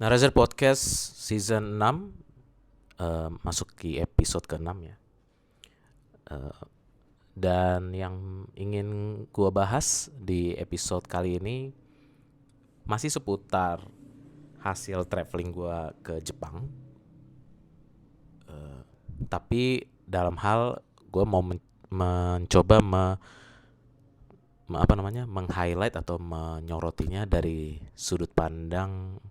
Narazer Podcast Season 6 masuk ke episode ke-6 ya. Eh, dan yang ingin gua bahas di episode kali ini masih seputar hasil traveling gua ke Jepang. Tapi dalam hal gua mau mencoba meng-highlight atau menyorotinya dari sudut pandang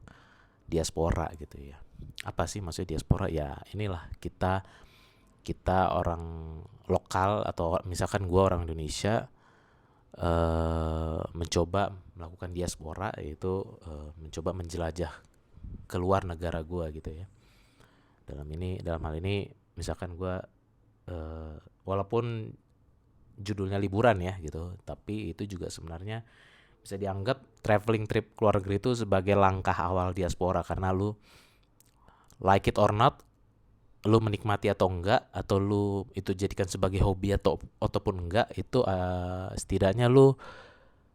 diaspora gitu ya. Apa sih maksudnya diaspora? Ya inilah kita kita orang lokal atau misalkan gua orang Indonesia mencoba melakukan diaspora, yaitu mencoba menjelajah keluar negara gua gitu ya. Dalam hal ini misalkan gua walaupun judulnya liburan ya gitu, tapi itu juga sebenarnya bisa dianggap traveling trip keluar negeri itu sebagai langkah awal diaspora, karena lu like it or not, lu menikmati atau enggak, atau lu itu jadikan sebagai hobi ataupun enggak, itu setidaknya lu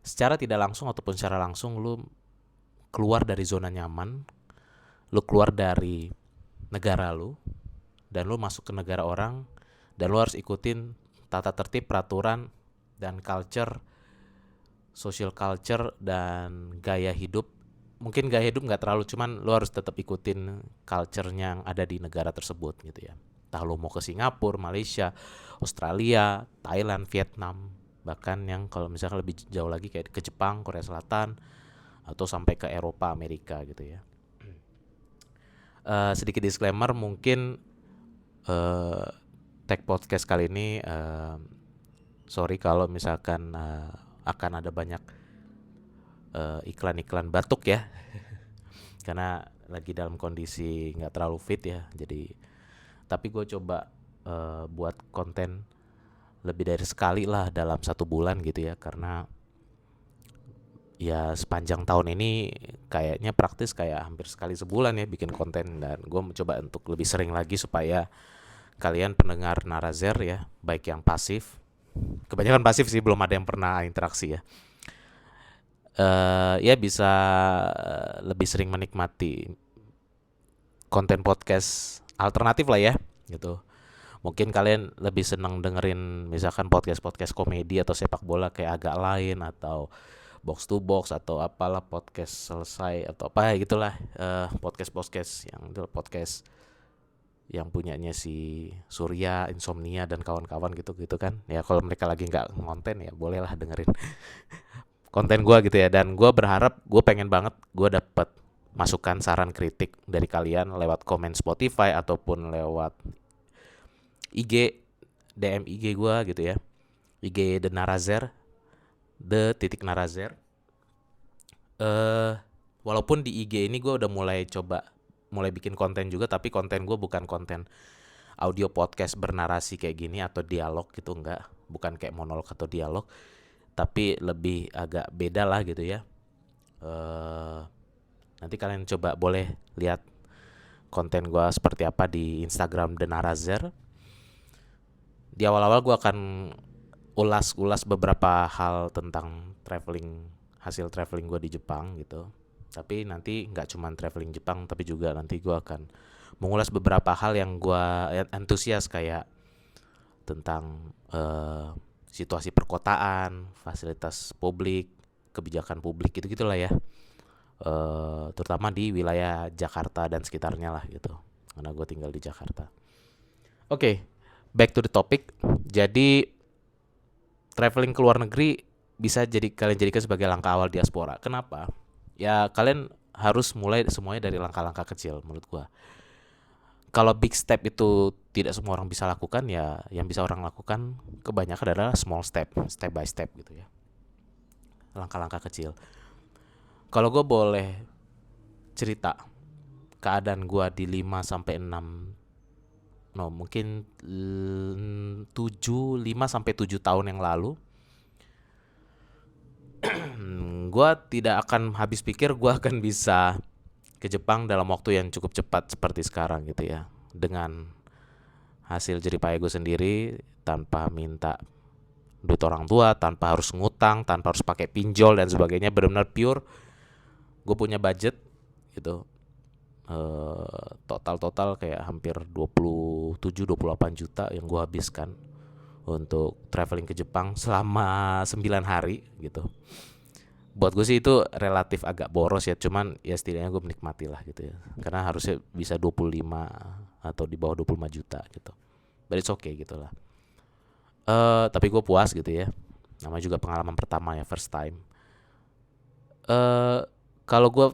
secara tidak langsung ataupun secara langsung lu keluar dari zona nyaman, lu keluar dari negara lu dan lu masuk ke negara orang, dan lu harus ikutin tata tertib, peraturan, dan social culture dan gaya hidup. Mungkin gaya hidup nggak terlalu, cuman lu harus tetap ikutin culture-nya yang ada di negara tersebut gitu ya. Entah lu mau ke Singapura, Malaysia, Australia, Thailand, Vietnam, bahkan yang kalau misalkan lebih jauh lagi kayak ke Jepang, Korea Selatan, atau sampai ke Eropa, Amerika gitu ya. Sedikit disclaimer, mungkin uh, tag podcast kali ini sorry kalau misalkan akan ada banyak iklan-iklan batuk ya, karena lagi dalam kondisi nggak terlalu fit ya. Jadi tapi gue coba buat konten lebih dari sekali lah dalam 1 bulan gitu ya, karena ya sepanjang tahun ini kayaknya praktis kayak hampir sekali sebulan ya bikin konten, dan gue mencoba untuk lebih sering lagi supaya kalian pendengar Narazer ya, baik yang pasif, kebanyakan pasif sih, belum ada yang pernah interaksi ya, ya bisa lebih sering menikmati konten podcast alternatif lah ya gitu. Mungkin kalian lebih senang dengerin misalkan podcast-podcast komedi atau sepak bola kayak Agak Lain atau Box to Box atau apalah podcast selesai atau apa ya gitulah, podcast-podcast yang itu podcast yang punyanya si Surya, Insomnia dan kawan-kawan gitu kan. Ya kalau mereka lagi nggak ngonten ya bolehlah dengerin konten gue gitu ya. Dan gue berharap, gue pengen banget gue dapet masukan, saran, kritik dari kalian lewat komen Spotify ataupun lewat IG, DM IG gue gitu ya, IG The Narazer, The titik Narazer. Walaupun di IG ini gue udah mulai bikin konten juga, tapi konten gue bukan konten audio podcast bernarasi kayak gini atau dialog gitu, enggak, bukan kayak monolog atau dialog, tapi lebih agak beda lah gitu ya. Nanti kalian coba boleh lihat konten gue seperti apa di Instagram The Narazer. Di awal-awal gue akan ulas beberapa hal tentang hasil traveling gue di Jepang gitu. Tapi nanti nggak cuma traveling Jepang, tapi juga nanti gue akan mengulas beberapa hal yang gue antusias, kayak tentang situasi perkotaan, fasilitas publik, kebijakan publik gitu gitulah ya. Terutama di wilayah Jakarta dan sekitarnya lah gitu, karena gue tinggal di Jakarta. Oke, back to the topic. Jadi traveling ke luar negeri bisa kalian jadikan sebagai langkah awal diaspora. Kenapa? Ya kalian harus mulai semuanya dari langkah-langkah kecil menurut gua. Kalau big step itu tidak semua orang bisa lakukan, ya yang bisa orang lakukan kebanyakan adalah small step, step by step gitu ya. Langkah-langkah kecil. Kalau gue boleh cerita keadaan gua di 5 sampai 6, no mungkin 5 sampai 7 tahun yang lalu, gue tidak akan habis pikir gue akan bisa ke Jepang dalam waktu yang cukup cepat seperti sekarang gitu ya, dengan hasil jeripaya gue sendiri, tanpa minta duit orang tua, tanpa harus ngutang, tanpa harus pakai pinjol dan sebagainya, benar-benar pure gue punya budget gitu. Total kayak hampir 27-28 juta yang gue habiskan untuk traveling ke Jepang selama 9 hari gitu. Buat gue sih itu relatif agak boros ya, cuman ya setidaknya gue menikmati lah gitu ya. Karena harusnya bisa 25 atau di bawah 25 juta gitu. But it's okay gitu lah. Tapi gue puas gitu ya. Namanya juga pengalaman pertama ya, first time. Kalau gue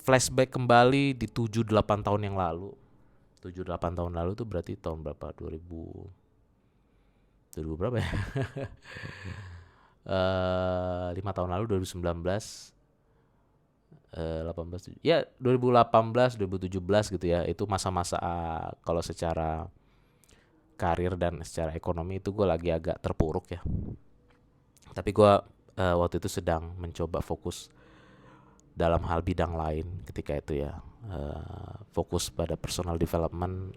flashback kembali di 7-8 tahun yang lalu. 7-8 tahun lalu tuh berarti tahun berapa? 2000 berapa ya? 5 tahun lalu 2019, 18 ya 2018 2017 gitu ya. Itu masa-masa kalau secara karir dan secara ekonomi itu gue lagi agak terpuruk ya. Tapi gue waktu itu sedang mencoba fokus dalam hal bidang lain ketika itu ya. Fokus pada personal development,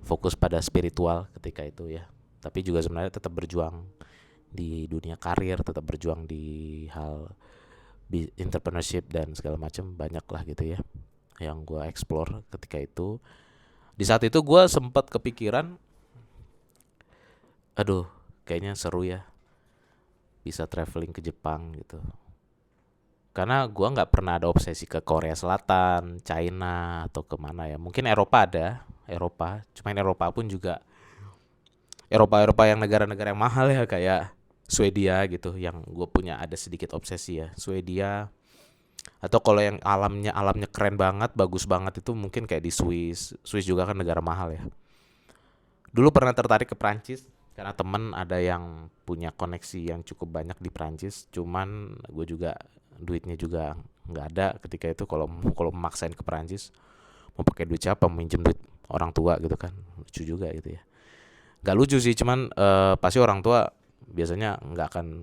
fokus pada spiritual ketika itu ya. Tapi juga sebenarnya tetap berjuang di dunia karir, tetap berjuang di hal entrepreneurship dan segala macam, banyak lah gitu ya yang gue explore ketika itu. Di saat itu gue sempat kepikiran, aduh kayaknya seru ya bisa traveling ke Jepang gitu. Karena gue nggak pernah ada obsesi ke Korea Selatan, China atau kemana ya. Mungkin Eropa ada, Eropa. Cuman Eropa pun juga Eropa yang negara-negara yang mahal ya, kayak Swedia gitu, yang gue punya ada sedikit obsesi ya. Swedia, atau kalau yang alamnya keren banget, bagus banget itu mungkin kayak di Swiss. Swiss juga kan negara mahal ya. Dulu pernah tertarik ke Prancis karena temen ada yang punya koneksi yang cukup banyak di Prancis. Cuman gue juga duitnya juga nggak ada ketika itu. Kalau memaksain ke Prancis mau pakai duit siapa? Minjem duit orang tua gitu kan, lucu juga gitu ya. Gak lucu sih, cuman pasti orang tua biasanya nggak akan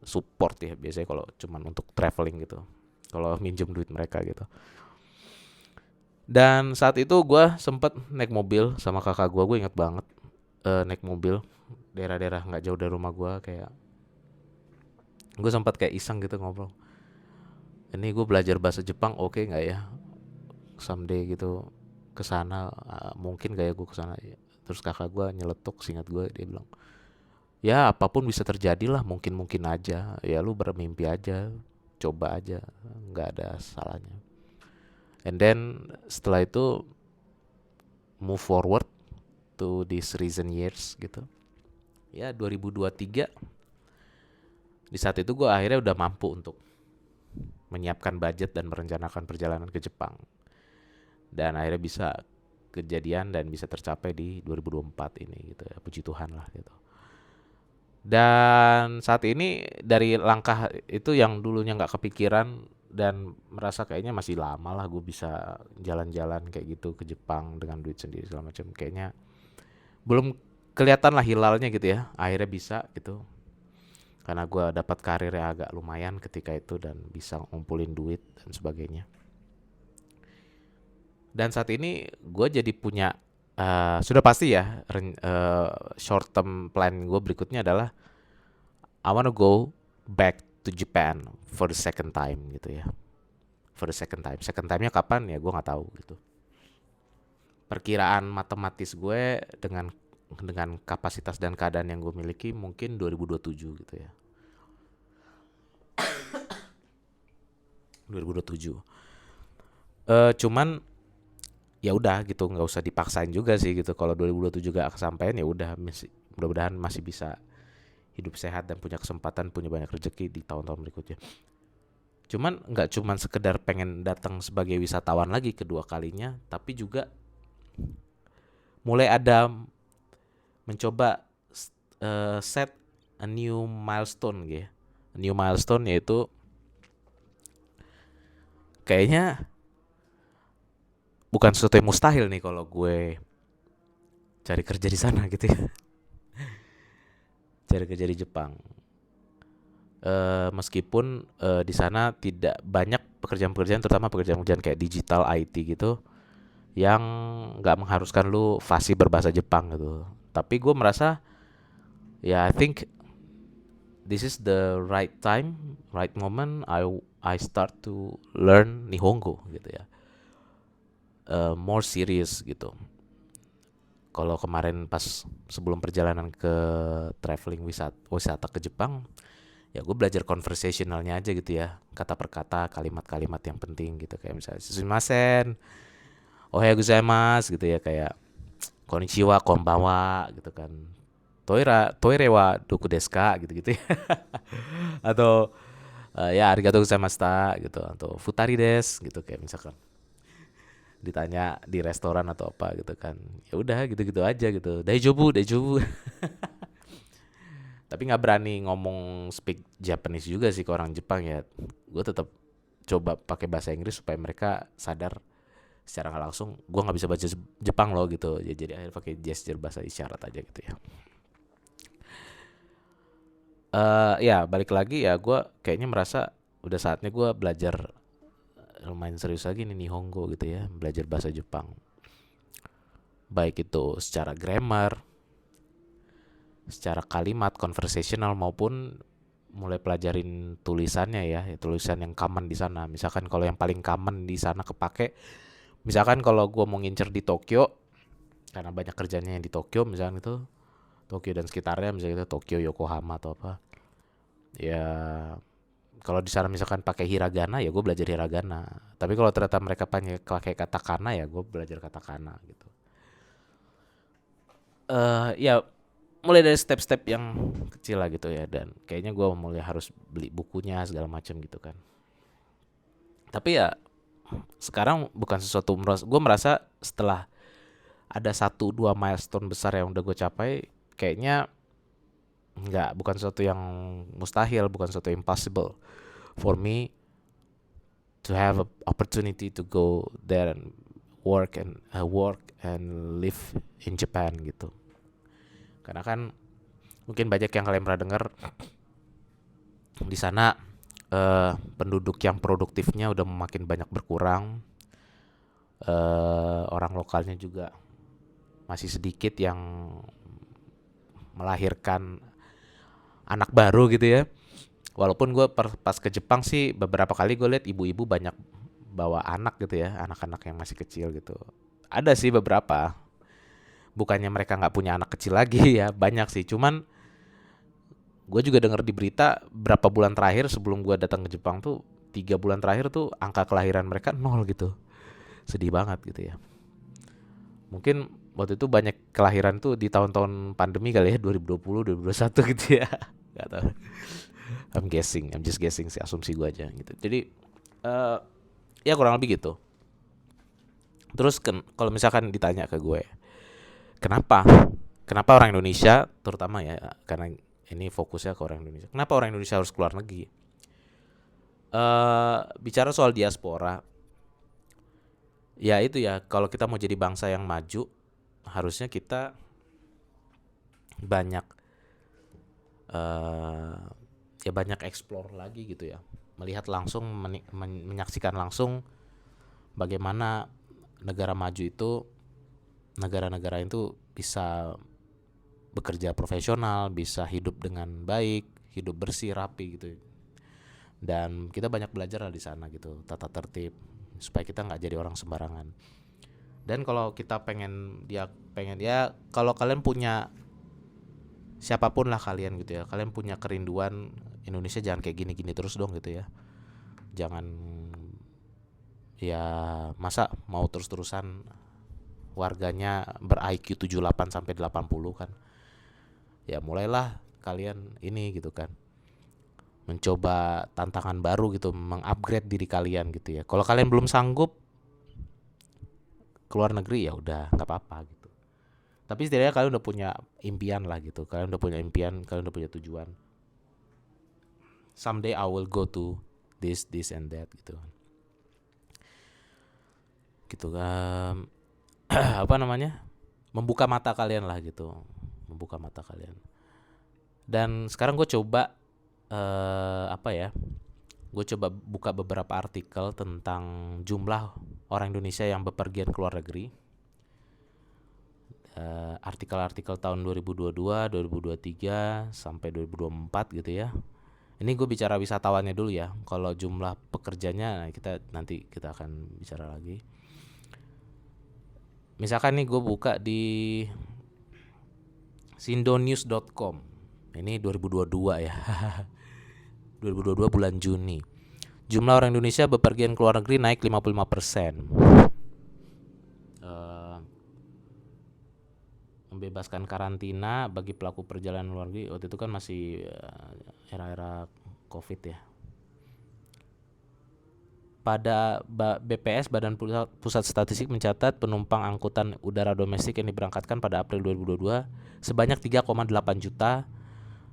support ya biasanya kalau cuman untuk traveling gitu, kalau minjem duit mereka gitu. Dan saat itu gue sempet naik mobil sama kakak gue ingat banget. Naik mobil daerah-daerah nggak jauh dari rumah gue, kayak gue sempat kayak iseng gitu ngobrol, ini gue belajar bahasa Jepang oke nggak ya someday gitu kesana, mungkin gak ya gue kesana ya. Terus kakak gue nyeletuk, singkat gue dia bilang, ya apapun bisa terjadi lah, mungkin aja ya, lu bermimpi aja, coba aja, nggak ada salahnya. And then setelah itu move forward to this recent years gitu ya, 2023. Di saat itu gue akhirnya udah mampu untuk menyiapkan budget dan merencanakan perjalanan ke Jepang, dan akhirnya bisa kejadian dan bisa tercapai di 2024 ini gitu ya, puji Tuhan lah gitu. Dan saat ini dari langkah itu yang dulunya nggak kepikiran dan merasa kayaknya masih lama lah gue bisa jalan-jalan kayak gitu ke Jepang dengan duit sendiri segala macam, kayaknya belum kelihatan lah hilalnya gitu ya, akhirnya bisa gitu. Karena gue dapat karir yang agak lumayan ketika itu dan bisa ngumpulin duit dan sebagainya. Dan saat ini gue jadi punya sudah pasti ya short term plan gue berikutnya adalah I wanna go back to Japan for the second time gitu ya. For the second time. Second time-nya kapan ya gue nggak tahu gitu. Perkiraan matematis gue dengan kapasitas dan keadaan yang gue miliki mungkin 2027 gitu ya. 2027. Cuman ya udah gitu, nggak usah dipaksain juga sih gitu. Kalau 2027 gak kesampaian ya udah, mudah-mudahan masih bisa hidup sehat dan punya kesempatan, punya banyak rezeki di tahun-tahun berikutnya. Cuman nggak cuman sekedar pengen datang sebagai wisatawan lagi kedua kalinya, tapi juga mulai ada mencoba set a new milestone gitu. A new milestone yaitu kayaknya bukan sesuatu yang mustahil nih kalau gue cari kerja di sana gitu ya. Cari kerja di Jepang. Meskipun di sana tidak banyak pekerjaan-pekerjaan, terutama pekerjaan-pekerjaan kayak digital IT gitu, yang nggak mengharuskan lu fasih berbahasa Jepang gitu. Tapi gue merasa ya I think this is the right time, right moment I start to learn Nihongo gitu ya. more serious gitu. Kalau kemarin pas sebelum perjalanan ke traveling wisata ke Jepang, ya gue belajar conversationalnya aja gitu ya, kata per kata, kalimat-kalimat yang penting gitu, kayak misalnya sumimasen, ohayou gozaimasu gitu ya, kayak konnichiwa, konbanwa gitu kan, toire wa doku desu ka gitu-gitu ya. Atau ya arigatou gozaimashita gitu, atau futari desu gitu, kayak misalkan ditanya di restoran atau apa gitu kan, ya udah gitu-gitu aja gitu, daijoubu daijoubu. Tapi nggak berani ngomong speak Japanese juga sih ke orang Jepang ya. Gue tetap coba pakai bahasa Inggris supaya mereka sadar secara nggak langsung gue nggak bisa baca Jepang loh gitu ya, jadi akhirnya pakai gesture bahasa isyarat aja gitu ya. Ya balik lagi ya, gue kayaknya merasa udah saatnya gue belajar lumayan serius lagi nih Nihongo gitu ya, belajar bahasa Jepang, baik itu secara grammar, secara kalimat conversational, maupun mulai pelajarin tulisannya ya, tulisan yang common di sana. Misalkan kalau yang paling common di sana kepake, misalkan kalau gue mau ngincer di Tokyo karena banyak kerjanya yang di Tokyo, misalkan itu Tokyo dan sekitarnya, misalnya itu Tokyo, Yokohama atau apa ya, kalau di sana misalkan pakai hiragana ya gue belajar hiragana. Tapi kalau ternyata mereka pakai katakana ya gue belajar katakana gitu. Ya mulai dari step-step yang kecil lah gitu ya, dan kayaknya gue mulai harus beli bukunya segala macam gitu kan. Tapi ya sekarang bukan sesuatu, gue merasa setelah ada 1-2 milestone besar yang udah gue capai, kayaknya bukan sesuatu yang mustahil, bukan sesuatu yang impossible for me to have a opportunity to go there and work and live in Japan gitu. Karena kan mungkin banyak yang kalian pernah dengar di sana penduduk yang produktifnya udah makin banyak berkurang, orang lokalnya juga masih sedikit yang melahirkan anak baru gitu ya. Walaupun gue pas ke Jepang sih beberapa kali gue lihat ibu-ibu banyak bawa anak gitu ya, anak-anak yang masih kecil gitu. Ada sih beberapa, bukannya mereka nggak punya anak kecil lagi ya, banyak sih. Cuman gue juga dengar di berita berapa bulan terakhir sebelum gue datang ke Jepang tuh, 3 bulan terakhir tuh angka kelahiran mereka 0 gitu. Sedih banget gitu ya. Mungkin waktu itu banyak kelahiran tuh di tahun-tahun pandemi kali ya, 2020, 2021 gitu ya. Gak tahu. I'm just guessing sih, asumsi gue aja gitu. Jadi ya kurang lebih gitu. Terus kalau misalkan ditanya ke gue, kenapa orang Indonesia terutama ya, karena ini fokusnya ke orang Indonesia, kenapa orang Indonesia harus keluar negeri? Bicara soal diaspora, ya itu ya, kalau kita mau jadi bangsa yang maju, harusnya kita banyak ya banyak explore lagi gitu ya, melihat langsung, menyaksikan langsung bagaimana negara maju itu, negara-negara itu bisa bekerja profesional, bisa hidup dengan baik, hidup bersih, rapi gitu. Dan kita banyak belajar lah di sana gitu, tata tertib, supaya kita nggak jadi orang sembarangan. Dan kalau kita pengen ya, kalau kalian punya, siapapun lah kalian gitu ya, kalian punya kerinduan Indonesia jangan kayak gini-gini terus dong gitu ya. Jangan ya, masa mau terus-terusan warganya ber-IQ 78 sampai 80 kan. Ya mulailah kalian ini gitu kan, mencoba tantangan baru gitu, mengupgrade diri kalian gitu ya. Kalau kalian belum sanggup keluar negeri ya udah nggak apa-apa gitu. Tapi setidaknya kalian udah punya impian lah gitu. Kalian udah punya impian, kalian udah punya tujuan. Someday I will go to this and that gitu. Gitu kan. Apa namanya? Membuka mata kalian lah gitu. Membuka mata kalian. Dan sekarang gue coba apa ya? Gue coba buka beberapa artikel tentang jumlah orang Indonesia yang bepergian ke luar negeri. Artikel-artikel tahun 2022, 2023 sampai 2024 gitu ya. Ini gue bicara wisatawannya dulu ya. Kalau jumlah pekerjanya nanti kita akan bicara lagi. Misalkan nih gue buka di sindonews.com. Ini 2022 ya. 2022 bulan Juni. Jumlah orang Indonesia bepergian ke luar negeri naik 55%. Membebaskan karantina bagi pelaku perjalanan luar negeri. Waktu itu kan masih era-era Covid ya. Pada BPS, Badan Pusat Statistik, mencatat penumpang angkutan udara domestik yang diberangkatkan pada April 2022 sebanyak 3,8 juta,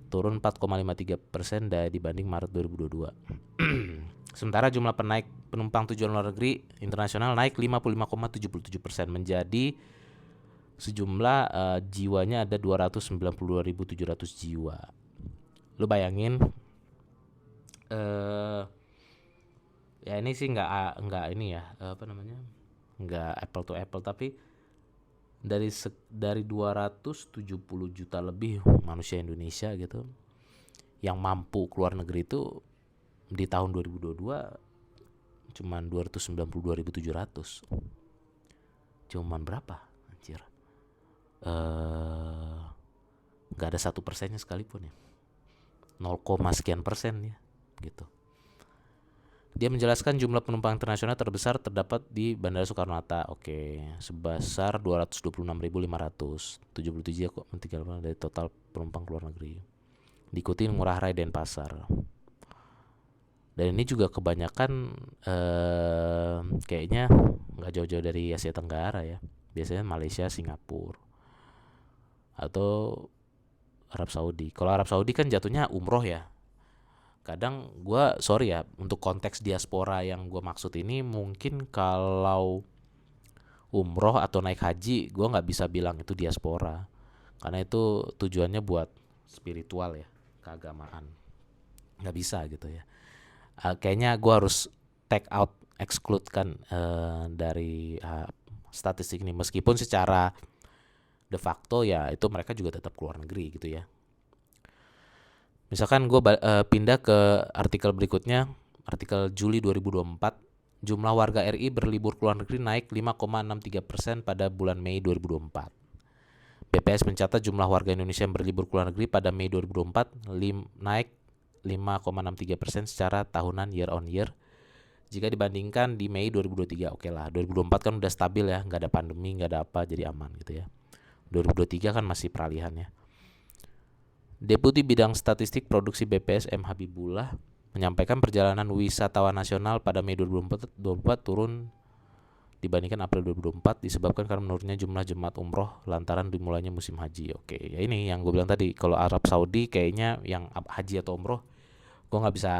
turun 4,53% dibanding Maret 2022. Sementara jumlah penumpang tujuan luar negeri internasional naik 55,77% menjadi sejumlah jiwanya ada 292.700 jiwa. Lu bayangin, ya ini sih nggak ini ya, nggak apple to apple, tapi dari 270 juta lebih manusia Indonesia gitu yang mampu keluar negeri itu di tahun 2022 cuman 292.700. Cuman berapa anjir, nggak ada 1%-nya sekalipun ya, 0, sekian persen ya gitu. Dia menjelaskan jumlah penumpang internasional terbesar terdapat di Bandara Soekarno-Hatta, sebesar 226.577 dari total penumpang keluar negeri. Diikuti Ngurah Rai Denpasar. Dan ini juga kebanyakan kayaknya nggak jauh-jauh dari Asia Tenggara ya. Biasanya Malaysia, Singapura, atau Arab Saudi. Kalau Arab Saudi kan jatuhnya umroh ya. Kadang gue sorry ya, untuk konteks diaspora yang gue maksud ini, mungkin kalau umroh atau naik haji gue nggak bisa bilang itu diaspora, karena itu tujuannya buat spiritual ya, keagamaan, nggak bisa gitu ya. Kayaknya gue harus take out, exclude kan dari statistik ini, meskipun secara de facto ya itu mereka juga tetap keluar negeri gitu ya. Misalkan gue pindah ke artikel berikutnya, artikel Juli 2024, jumlah warga RI berlibur ke luar negeri naik 5,63% pada bulan Mei 2024. BPS mencatat jumlah warga Indonesia yang berlibur ke luar negeri pada Mei 2024 naik 5,63% secara tahunan year on year jika dibandingkan di Mei 2023. Oke lah, 2024 kan udah stabil ya, nggak ada pandemi, nggak ada apa, jadi aman gitu ya. 2023 kan masih peralihan ya. Deputi Bidang Statistik Produksi BPS M. Habibullah menyampaikan perjalanan wisatawan nasional pada Mei 2024 turun dibandingkan April 2024 disebabkan karena menurunnya jumlah jemaat umroh lantaran dimulainya musim haji. Oke, ya ini yang gue bilang tadi, kalau Arab Saudi kayaknya yang haji atau umroh gue nggak bisa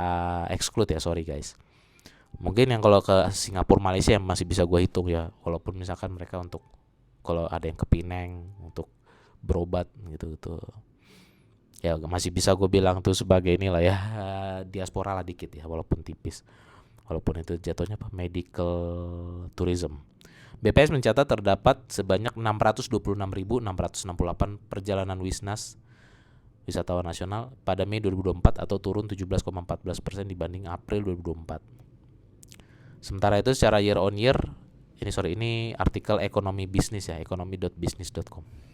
exclude ya, sorry guys. Mungkin yang kalau ke Singapura, Malaysia masih bisa gue hitung ya, walaupun misalkan mereka untuk kalau ada yang ke Penang untuk berobat gitu ya masih bisa gue bilang tuh sebagai inilah ya, diaspora lah dikit ya, walaupun tipis, walaupun itu jatuhnya medical tourism. BPS mencatat terdapat sebanyak 626.668 perjalanan wisnas wisatawan nasional pada Mei 2024 atau turun 17,14% dibanding April 2024. Sementara itu secara year on year, ini artikel ekonomi bisnis ya, ekonomi.bisnis.com.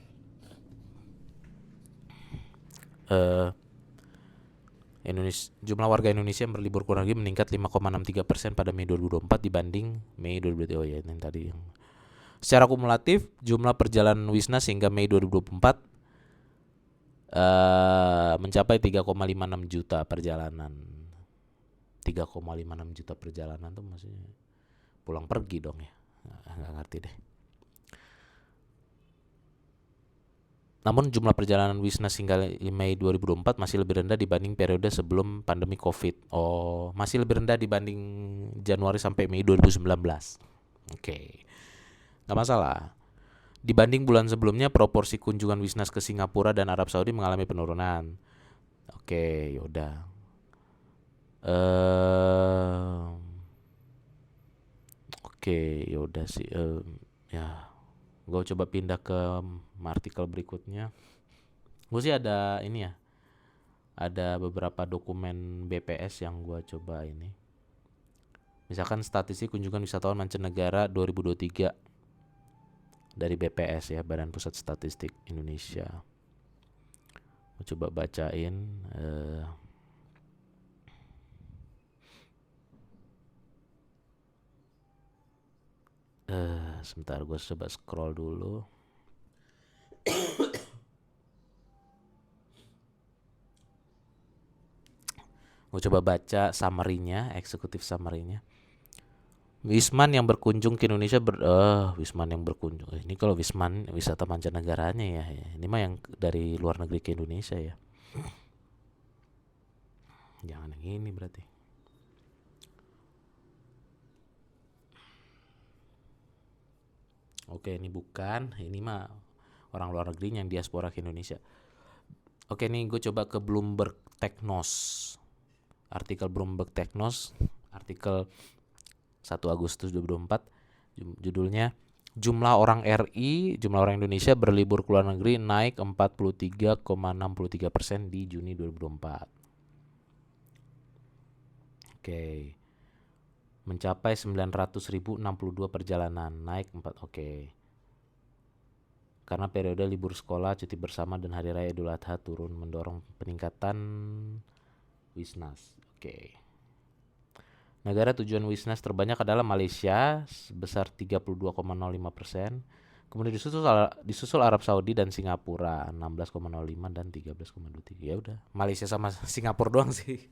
Jumlah warga Indonesia yang berlibur ke luar negeri meningkat 5,63% pada Mei 2024 dibanding Mei 2023. Oh ya, ini tadi. Secara kumulatif, jumlah perjalanan wisnas hingga Mei 2024 mencapai 3,56 juta perjalanan. 3,56 juta perjalanan tuh maksudnya pulang pergi dong ya. Nggak ngerti deh. Namun jumlah perjalanan wisnas hingga Mei 2024 masih lebih rendah dibanding periode sebelum pandemi Covid. Masih lebih rendah dibanding Januari sampai Mei 2019. Oke. Gak masalah. Dibanding bulan sebelumnya, proporsi kunjungan wisnas ke Singapura dan Arab Saudi mengalami penurunan. Oke, yaudah. Oke, yaudah sih. Ya, gue coba pindah ke artikel berikutnya. Gue sih ada ini ya, ada beberapa dokumen BPS yang gue coba ini. Misalkan statistik kunjungan wisatawan mancanegara 2023. dari BPS ya, Badan Pusat Statistik Indonesia. Mau coba bacain. Sebentar, gue coba scroll dulu. Gue coba baca summary-nya, eksekutif summary-nya. Wisman yang berkunjung ke Indonesia Wisman yang berkunjung. Ini kalau Wisman wisata mancanegaranya ya. Ini mah yang dari luar negeri ke Indonesia ya. Jangan yang ini berarti. Oke, ini bukan. Ini mah orang luar negeri yang diaspora ke Indonesia. Oke, nih gue coba ke Bloomberg Technos. Artikel Bloomberg Technos, artikel 1 Agustus 2024, judulnya jumlah orang Indonesia berlibur ke luar negeri naik 43,63% di Juni 2024. Oke. Mencapai 900.062 perjalanan, naik 4. Oke. Karena periode libur sekolah, cuti bersama dan hari raya Idul Adha turun mendorong peningkatan Wisnas. Oke. Negara tujuan Wisnas terbanyak adalah Malaysia sebesar 32,05%. Kemudian disusul Arab Saudi dan Singapura 16,05 dan 13,23. Ya udah, Malaysia sama Singapura doang sih.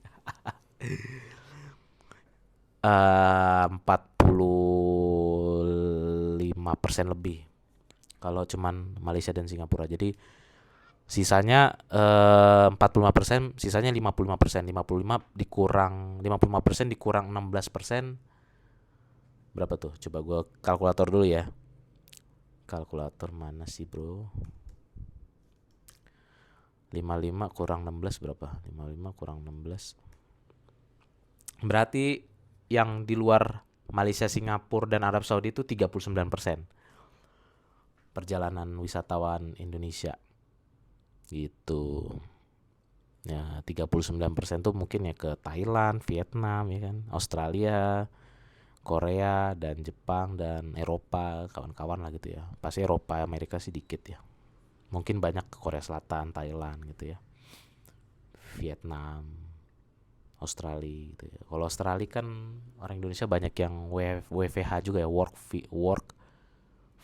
45% lebih kalau cuman Malaysia dan Singapura. Jadi sisanya 45%, sisanya 55%. 55% dikurang 16%. Berapa tuh? Coba gue kalkulator dulu ya. Kalkulator mana sih, Bro? 55 kurang 16 berapa? 55 kurang 16. Berarti yang di luar Malaysia, Singapura dan Arab Saudi itu 39% perjalanan wisatawan Indonesia. Gitu. Ya, 39% tuh mungkin ya ke Thailand, Vietnam ya kan, Australia, Korea dan Jepang dan Eropa, kawan-kawan lah gitu ya. Pasti Eropa, Amerika sih dikit ya. Mungkin banyak ke Korea Selatan, Thailand gitu ya. Vietnam, Australia gitu ya. Kalau Australia kan orang Indonesia banyak yang WFH juga ya, work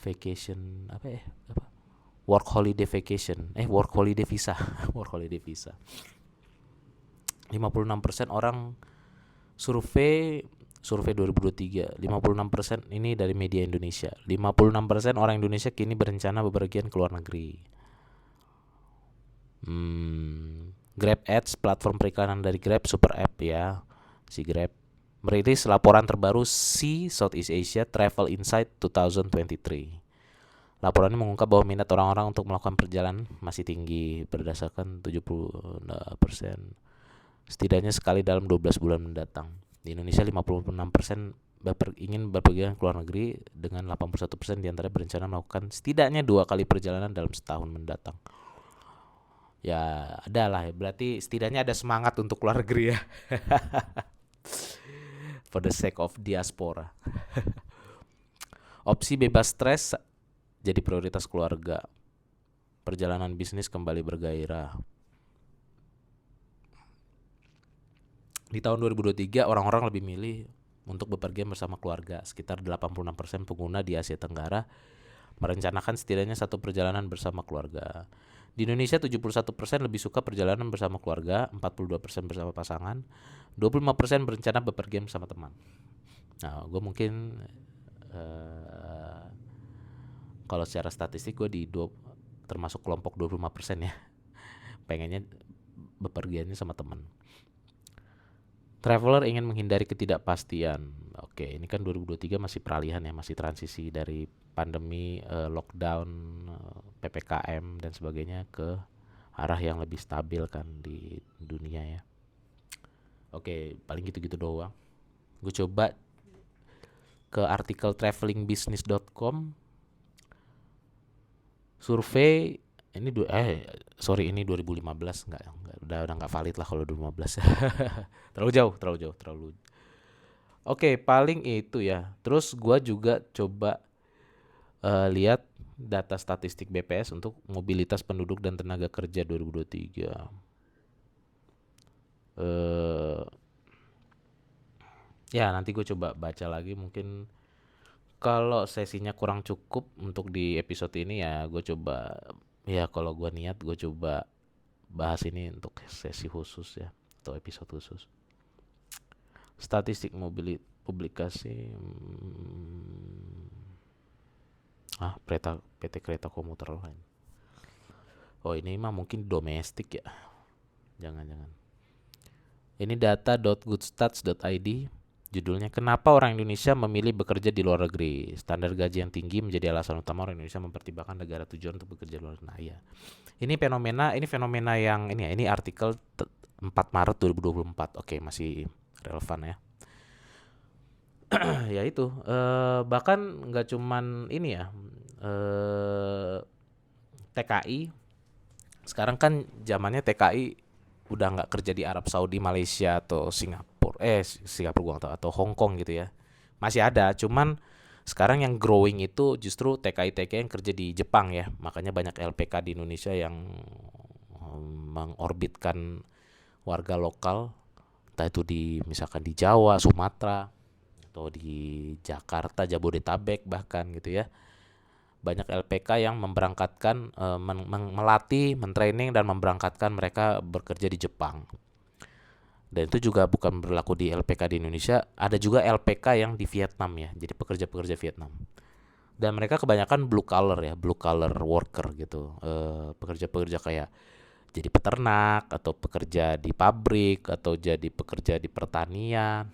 vacation apa ya? Work holiday vacation. Work holiday visa. Work holiday visa. 56% orang survei 2023, 56% ini dari media Indonesia. 56% orang Indonesia kini berencana bepergian ke luar negeri. Grab Ads, platform periklanan dari Grab, super app ya, si Grab, merilis laporan terbaru Southeast Asia Travel Insight 2023. Laporan ini mengungkap bahwa minat orang-orang untuk melakukan perjalanan masih tinggi berdasarkan 70%. Setidaknya sekali dalam 12 bulan mendatang. Di Indonesia 56% ingin berpergian ke luar negeri, dengan 81% diantara berencana melakukan setidaknya 2 kali perjalanan dalam setahun mendatang. Ya ada lah, berarti setidaknya ada semangat untuk keluar negeri ya. For the sake of diaspora. Opsi bebas stres jadi prioritas keluarga. Perjalanan bisnis kembali bergairah. Di tahun 2023 orang-orang lebih milih untuk bepergian bersama keluarga. Sekitar 86% pengguna di Asia Tenggara merencanakan setidaknya satu perjalanan bersama keluarga. Di Indonesia 71% lebih suka perjalanan bersama keluarga, 42% bersama pasangan, 25% berencana bepergian bersama teman. Nah, gue mungkin kalau secara statistik gue termasuk kelompok 25% ya. Pengennya bepergiannya sama teman. Traveler ingin menghindari ketidakpastian. Oke, ini kan 2023 masih peralihan ya, masih transisi dari pandemi, lockdown, PPKM dan sebagainya ke arah yang lebih stabil kan di dunia ya. Oke, paling gitu-gitu doang. Gue coba ke artikel travelingbusiness.com. Survei ini ini 2015, enggak udah enggak valid lah kalau 2015. terlalu jauh. Oke, paling itu ya. Terus gua juga coba lihat data statistik BPS untuk mobilitas penduduk dan tenaga kerja 2023. Ya nanti gue coba baca lagi, mungkin kalau sesinya kurang cukup untuk di episode ini ya gue coba, ya kalau gue niat gue coba bahas ini untuk sesi khusus ya, atau episode khusus. Statistik mobilitas publikasi PT kereta komuter lain. Oh ini mah mungkin domestik ya, jangan-jangan. Ini data.goodstats.id. Judulnya, kenapa orang Indonesia memilih bekerja di luar negeri? Standar gaji yang tinggi menjadi alasan utama orang Indonesia mempertimbangkan negara tujuan untuk bekerja di luar negeri. Nah, ya. Ini fenomena yang ini ya. Ini artikel 4 Maret 2024. Oke, masih relevan ya. Ya itu, bahkan nggak cuman ini ya, TKI. Sekarang kan zamannya TKI udah nggak kerja di Arab Saudi, Malaysia atau Singapura. Singapura gua nggak tahu, atau Hong Kong gitu ya. Masih ada, cuman sekarang yang growing itu justru TKI yang kerja di Jepang ya. Makanya banyak LPK di Indonesia yang mengorbitkan warga lokal, entah itu misalkan di Jawa, Sumatera, atau di Jakarta, Jabodetabek bahkan gitu ya. Banyak LPK yang memberangkatkan, melatih, mentraining dan memberangkatkan mereka bekerja di Jepang. Dan itu juga bukan berlaku di LPK di Indonesia, ada juga LPK yang di Vietnam ya, jadi pekerja-pekerja Vietnam. Dan mereka kebanyakan blue collar ya, blue collar worker gitu, pekerja-pekerja kayak jadi peternak, atau pekerja di pabrik, atau jadi pekerja di pertanian,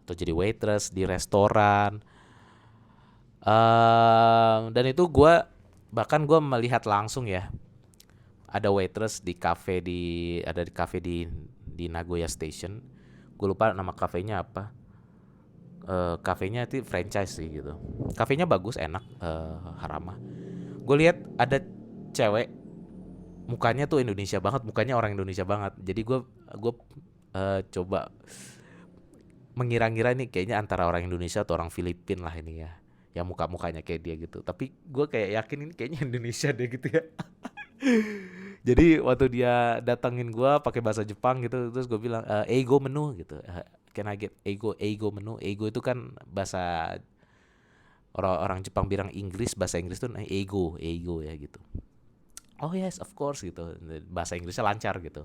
atau jadi waitress di restoran. Dan itu bahkan gue melihat langsung ya, ada waitress di cafe di Nagoya Station. Gue lupa nama kafenya apa. Kafenya itu franchise sih gitu. Kafenya bagus, enak, Harama. Gue lihat ada cewek, mukanya tuh Indonesia banget, mukanya orang Indonesia banget. Jadi gue coba mengira-ngira nih kayaknya antara orang Indonesia atau orang Filipin lah ini ya, yang mukanya kayak dia gitu. Tapi gue kayak yakin ini kayaknya Indonesia deh gitu ya. Jadi waktu dia datangin gue pakai bahasa Jepang gitu, terus gue bilang, eigo menu gitu, can I get eigo menu. Eigo itu kan bahasa orang Jepang bilang Inggris, bahasa Inggris tuh eigo ya gitu. Oh yes of course gitu, bahasa Inggrisnya lancar gitu.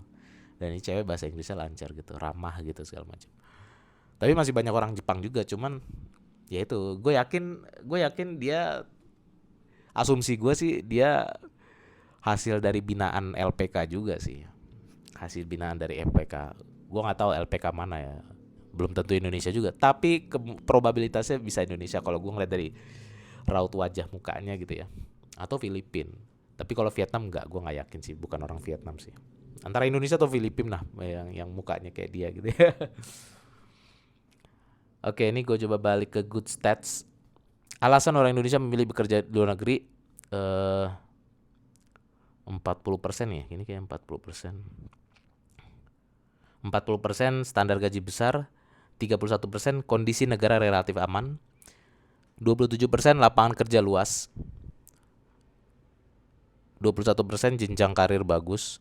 Dan ini cewek bahasa Inggrisnya lancar gitu, ramah gitu segala macam. Tapi masih banyak orang Jepang juga, cuman ya itu, gue yakin dia, asumsi gue sih dia hasil dari binaan LPK juga sih, hasil binaan dari LPK. Gue nggak tahu LPK mana ya, belum tentu Indonesia juga, tapi probabilitasnya bisa Indonesia kalau gue ngeliat dari raut wajah mukanya gitu ya, atau Filipin. Tapi kalau Vietnam nggak, gue nggak yakin sih, bukan orang Vietnam sih, antara Indonesia atau Filipin lah yang mukanya kayak dia gitu ya. Oke, ini gue coba balik ke Good Stats. Alasan orang Indonesia memilih bekerja di luar negeri, 40% ya, ini kayak 40%. 40% standar gaji besar, 31% kondisi negara relatif aman, 27% lapangan kerja luas, 21% jenjang karir bagus.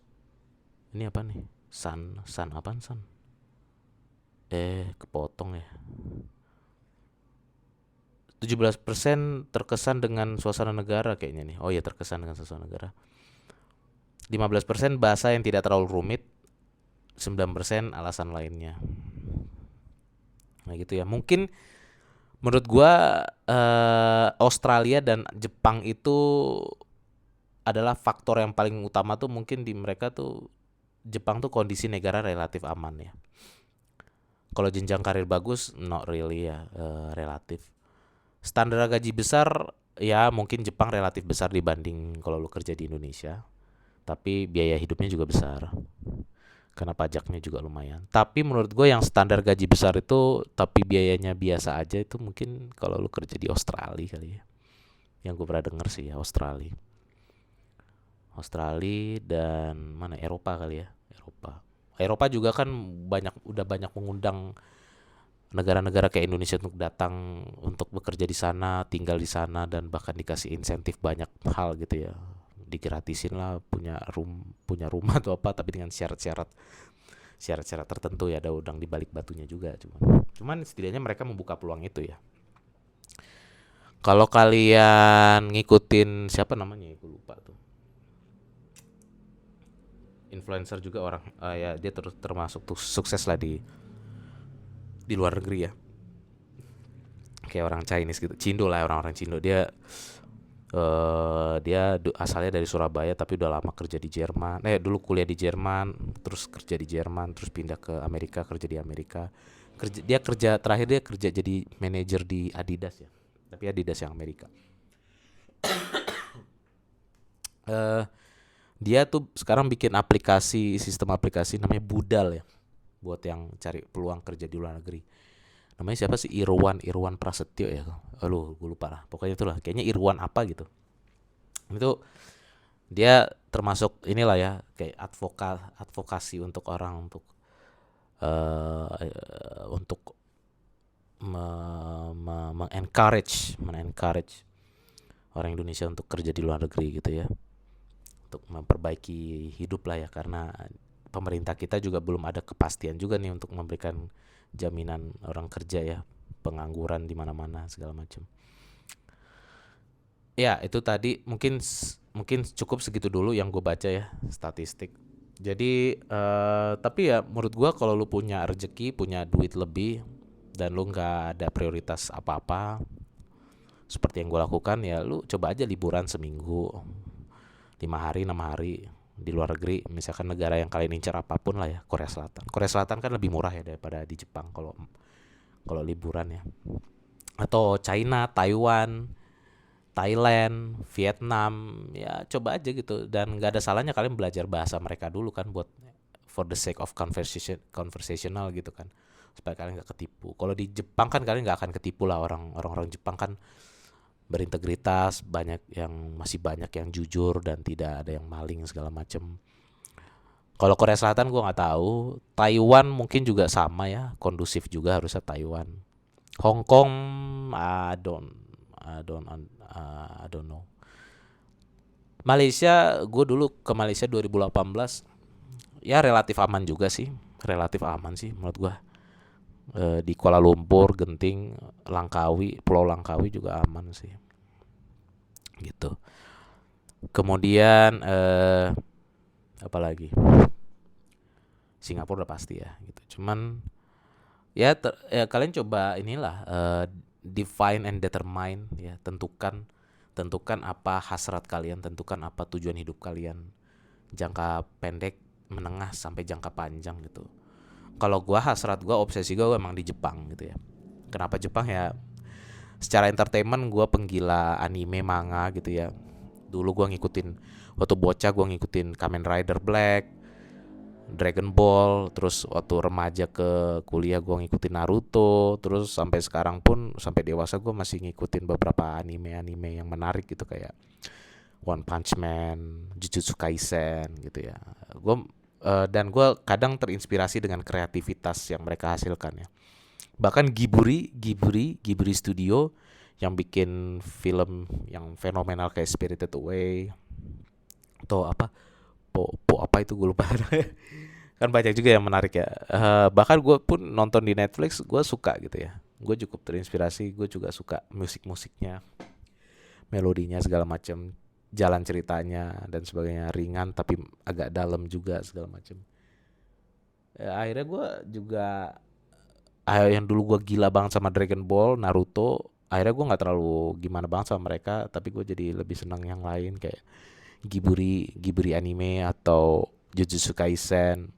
Ini apa nih? San apaan San? Kepotong ya. 17% terkesan dengan suasana negara kayaknya nih. Oh iya, terkesan dengan suasana negara. 15% bahasa yang tidak terlalu rumit. 9% alasan lainnya. Nah gitu ya. Mungkin menurut gua, Australia dan Jepang itu adalah faktor yang paling utama tuh, mungkin di mereka tuh Jepang tuh kondisi negara relatif aman ya. Kalau jenjang karir bagus, not really ya, relatif. Standar gaji besar ya, mungkin Jepang relatif besar dibanding kalau lu kerja di Indonesia. Tapi biaya hidupnya juga besar, karena pajaknya juga lumayan. Tapi menurut gue yang standar gaji besar itu tapi biayanya biasa aja, itu mungkin kalau lu kerja di Australia kali ya. Yang gue pernah denger sih ya, Australia dan mana, Eropa kali ya. Eropa juga kan udah banyak mengundang negara-negara kayak Indonesia untuk datang untuk bekerja di sana, tinggal di sana, dan bahkan dikasih insentif banyak hal gitu ya, digratisin lah, punya rumah atau apa, tapi dengan syarat-syarat tertentu ya, ada udang di balik batunya juga. Cuman setidaknya mereka membuka peluang itu ya. Kalau kalian ngikutin siapa namanya ya, gue lupa tuh, influencer juga orang, ya dia termasuk tuh sukses lah di luar negeri ya, kayak orang Chinese gitu, Cindo lah, orang-orang Cindo. Dia asalnya dari Surabaya tapi udah lama kerja di Jerman. Dulu kuliah di Jerman, terus kerja di Jerman, terus pindah ke Amerika, kerja di Amerika. Terakhir dia kerja jadi manajer di Adidas ya. Tapi Adidas yang Amerika. Eh Dia tuh sekarang bikin sistem aplikasi namanya Budal ya, buat yang cari peluang kerja di luar negeri. Namanya siapa sih, Irwan Prasetyo ya, gue lupa lah, pokoknya itulah, kayaknya Irwan apa gitu. Itu dia termasuk inilah ya, kayak advokasi untuk orang, untuk mengencourage orang Indonesia untuk kerja di luar negeri gitu ya, untuk memperbaiki hidup lah ya, karena pemerintah kita juga belum ada kepastian juga nih untuk memberikan jaminan orang kerja ya, pengangguran di mana-mana segala macam. Ya, itu tadi mungkin cukup segitu dulu yang gue baca ya, statistik. Jadi tapi ya menurut gue, kalau lu punya rezeki, punya duit lebih, dan lu nggak ada prioritas apa-apa seperti yang gue lakukan, ya lu coba aja liburan seminggu, 5 hari 6 hari di luar negeri, misalkan negara yang kalian incar apapun lah ya. Korea Selatan kan lebih murah ya daripada di Jepang kalau liburan ya. Atau China, Taiwan, Thailand, Vietnam, ya coba aja gitu. Dan nggak ada salahnya kalian belajar bahasa mereka dulu kan, buat for the sake of conversational gitu kan, supaya kalian nggak ketipu. Kalau di Jepang kan kalian nggak akan ketipu lah, orang Jepang kan berintegritas, masih banyak yang jujur dan tidak ada yang maling segala macem. Kalau Korea Selatan gue nggak tahu. Taiwan mungkin juga sama ya, kondusif juga harusnya Taiwan. Hong Kong, I don't know. Malaysia, gue dulu ke Malaysia 2018, ya relatif aman juga sih, relatif aman sih menurut gue. Di Kuala Lumpur, Genting, Pulau Langkawi juga aman sih gitu. Kemudian apa lagi, Singapura udah pasti ya gitu. Cuman ya, kalian coba inilah, define and determine ya, tentukan apa hasrat kalian, tentukan apa tujuan hidup kalian, jangka pendek, menengah, sampai jangka panjang gitu. Kalau obsesi gue emang di Jepang gitu ya. Kenapa Jepang ya? Secara entertainment gue penggila anime, manga gitu ya. Dulu gue ngikutin, waktu bocah gue ngikutin Kamen Rider Black, Dragon Ball. Terus waktu remaja ke kuliah gue ngikutin Naruto. Terus sampai sekarang pun, sampai dewasa, gue masih ngikutin beberapa anime yang menarik gitu, kayak One Punch Man, Jujutsu Kaisen gitu ya. Dan gue kadang terinspirasi dengan kreativitas yang mereka hasilkan ya. Bahkan Ghibli Studio yang bikin film yang fenomenal kayak Spirited Away, atau apa, apa itu gue lupa. Kan banyak juga yang menarik ya. Bahkan gue pun nonton di Netflix, gue suka gitu ya. Gue cukup terinspirasi, gue juga suka musiknya, melodinya segala macam, jalan ceritanya dan sebagainya, ringan tapi agak dalam juga segala macam. Akhirnya gue juga, yang dulu gue gila banget sama Dragon Ball, Naruto, akhirnya gue nggak terlalu gimana banget sama mereka, tapi gue jadi lebih senang yang lain kayak Ghibli anime atau Jujutsu Kaisen.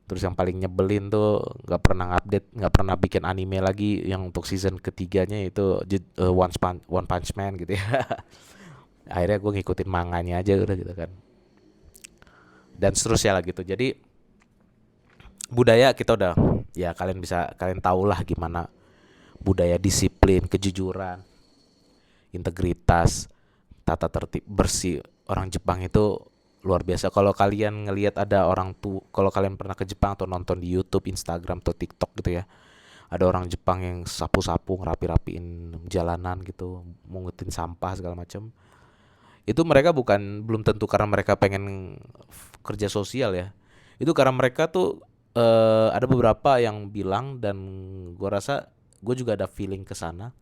Terus yang paling nyebelin tuh nggak pernah bikin anime lagi yang untuk season ketiganya, itu One Punch Man gitu ya. Akhirnya gue ngikutin manganya aja udah gitu kan, dan seterusnya lah gitu. Jadi budaya kita udah, ya kalian tahulah gimana budaya disiplin, kejujuran, integritas, tata tertib, bersih. Orang Jepang itu luar biasa. Kalau kalian ngelihat kalau kalian pernah ke Jepang atau nonton di YouTube, Instagram atau TikTok gitu ya, Ada orang Jepang yang sapu-sapu ngerapi-rapiin jalanan gitu, mungutin sampah segala macam. Itu mereka belum tentu karena mereka pengen kerja sosial ya. Itu karena mereka tuh ada beberapa yang bilang, dan gue rasa gue juga ada feeling ke sana.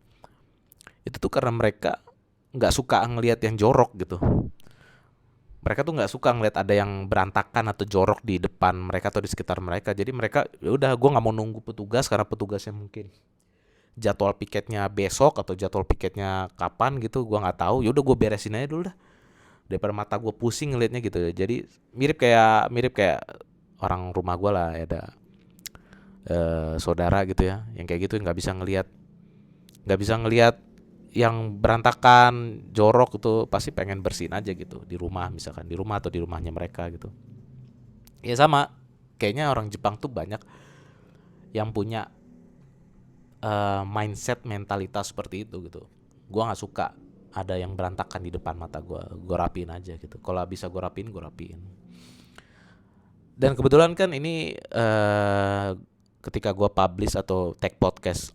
Itu tuh karena mereka nggak suka ngelihat yang jorok gitu. Mereka tuh nggak suka ngeliat ada yang berantakan atau jorok di depan mereka atau di sekitar mereka. Jadi mereka, ya udah, gue nggak mau nunggu petugas karena petugasnya mungkin jadwal piketnya besok atau jadwal piketnya kapan gitu, gue nggak tahu. Ya udah, gue beresin aja dulu dah daripada mata gue pusing ngelihatnya gitu. Jadi mirip kayak orang rumah gue lah, ada saudara gitu ya, yang kayak gitu nggak bisa ngelihat yang berantakan jorok itu, pasti pengen bersihin aja gitu di rumah, misalkan di rumah atau di rumahnya mereka gitu. Ya sama, kayaknya orang Jepang tuh banyak yang punya mindset mentalitas seperti itu gitu. Gua nggak suka ada yang berantakan di depan mata gue rapiin aja gitu. Kalau bisa gue rapiin. Dan kebetulan kan ini ketika gue publish atau take podcast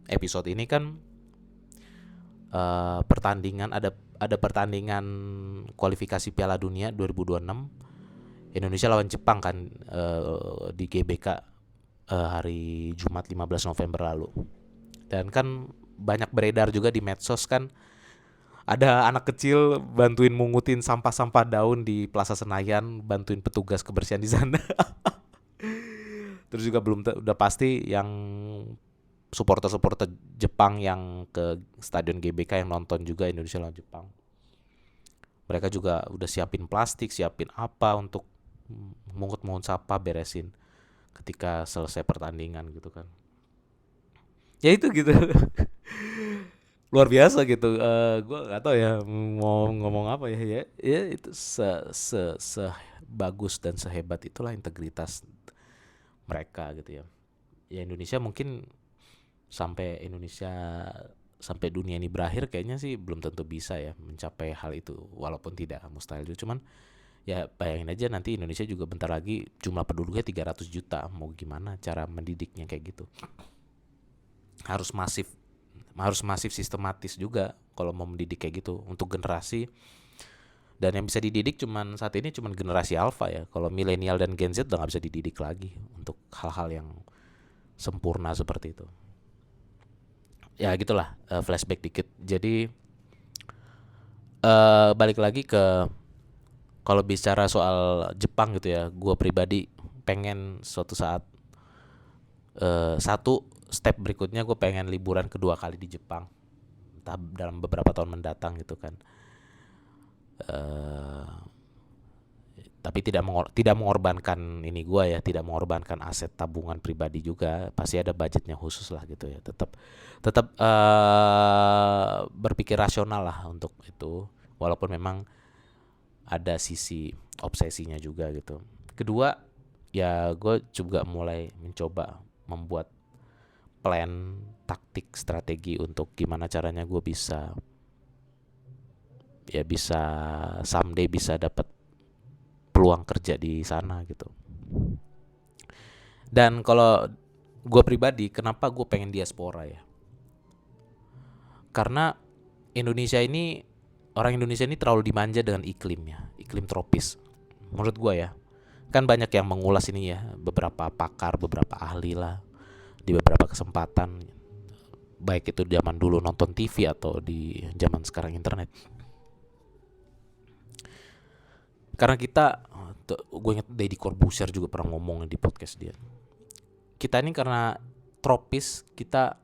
episode ini kan pertandingan, ada pertandingan kualifikasi Piala Dunia 2026 Indonesia lawan Jepang kan, di GBK hari Jumat 15 November lalu. Dan kan banyak beredar juga di medsos kan, ada anak kecil bantuin mungutin sampah-sampah daun di Plaza Senayan, bantuin petugas kebersihan di sana. Terus juga udah pasti yang supporter-supporter Jepang yang ke stadion GBK yang nonton juga Indonesia lawan Jepang. Mereka juga udah siapin plastik, siapin apa untuk mungut-mungut sampah, beresin ketika selesai pertandingan gitu kan. Ya itu gitu. Luar biasa gitu. Gue nggak tahu ya mau ngomong apa ya. Ya itu bagus dan sehebat itulah integritas mereka gitu ya. Ya Indonesia mungkin Indonesia sampai dunia ini berakhir kayaknya sih belum tentu bisa ya mencapai hal itu, walaupun tidak mustahil juga. Cuman ya bayangin aja nanti Indonesia juga bentar lagi jumlah penduduknya 300 juta, mau gimana cara mendidiknya kayak gitu. Harus masif sistematis juga kalau mau mendidik kayak gitu untuk generasi. Dan yang bisa dididik saat ini cuman generasi alpha ya. Kalau milenial dan Gen Z udah nggak bisa dididik lagi untuk hal-hal yang sempurna seperti itu. Ya gitulah, flashback dikit. Jadi balik lagi ke, kalau bicara soal Jepang gitu ya, gue pribadi pengen suatu saat, satu step berikutnya gue pengen liburan kedua kali di Jepang, entah dalam beberapa tahun mendatang gitu kan. Tapi tidak mengorbankan ini gue ya, tidak mengorbankan aset tabungan pribadi juga, pasti ada budgetnya khusus lah gitu ya. Tetap berpikir rasional lah untuk itu, walaupun memang ada sisi obsesinya juga gitu. Kedua, ya gue juga mulai mencoba membuat plan, taktik, strategi untuk gimana caranya gue bisa someday bisa dapat peluang kerja di sana gitu. Dan kalau gue pribadi, kenapa gue pengen diaspora ya? Karena orang Indonesia ini terlalu dimanja dengan iklimnya, iklim tropis. Menurut gue ya, kan banyak yang mengulas ini ya, beberapa pakar, beberapa ahli lah, di beberapa kesempatan, baik itu zaman dulu nonton TV atau di zaman sekarang internet. Karena gue inget Deddy Corbuzier juga pernah ngomong di podcast dia. Kita ini karena tropis, kita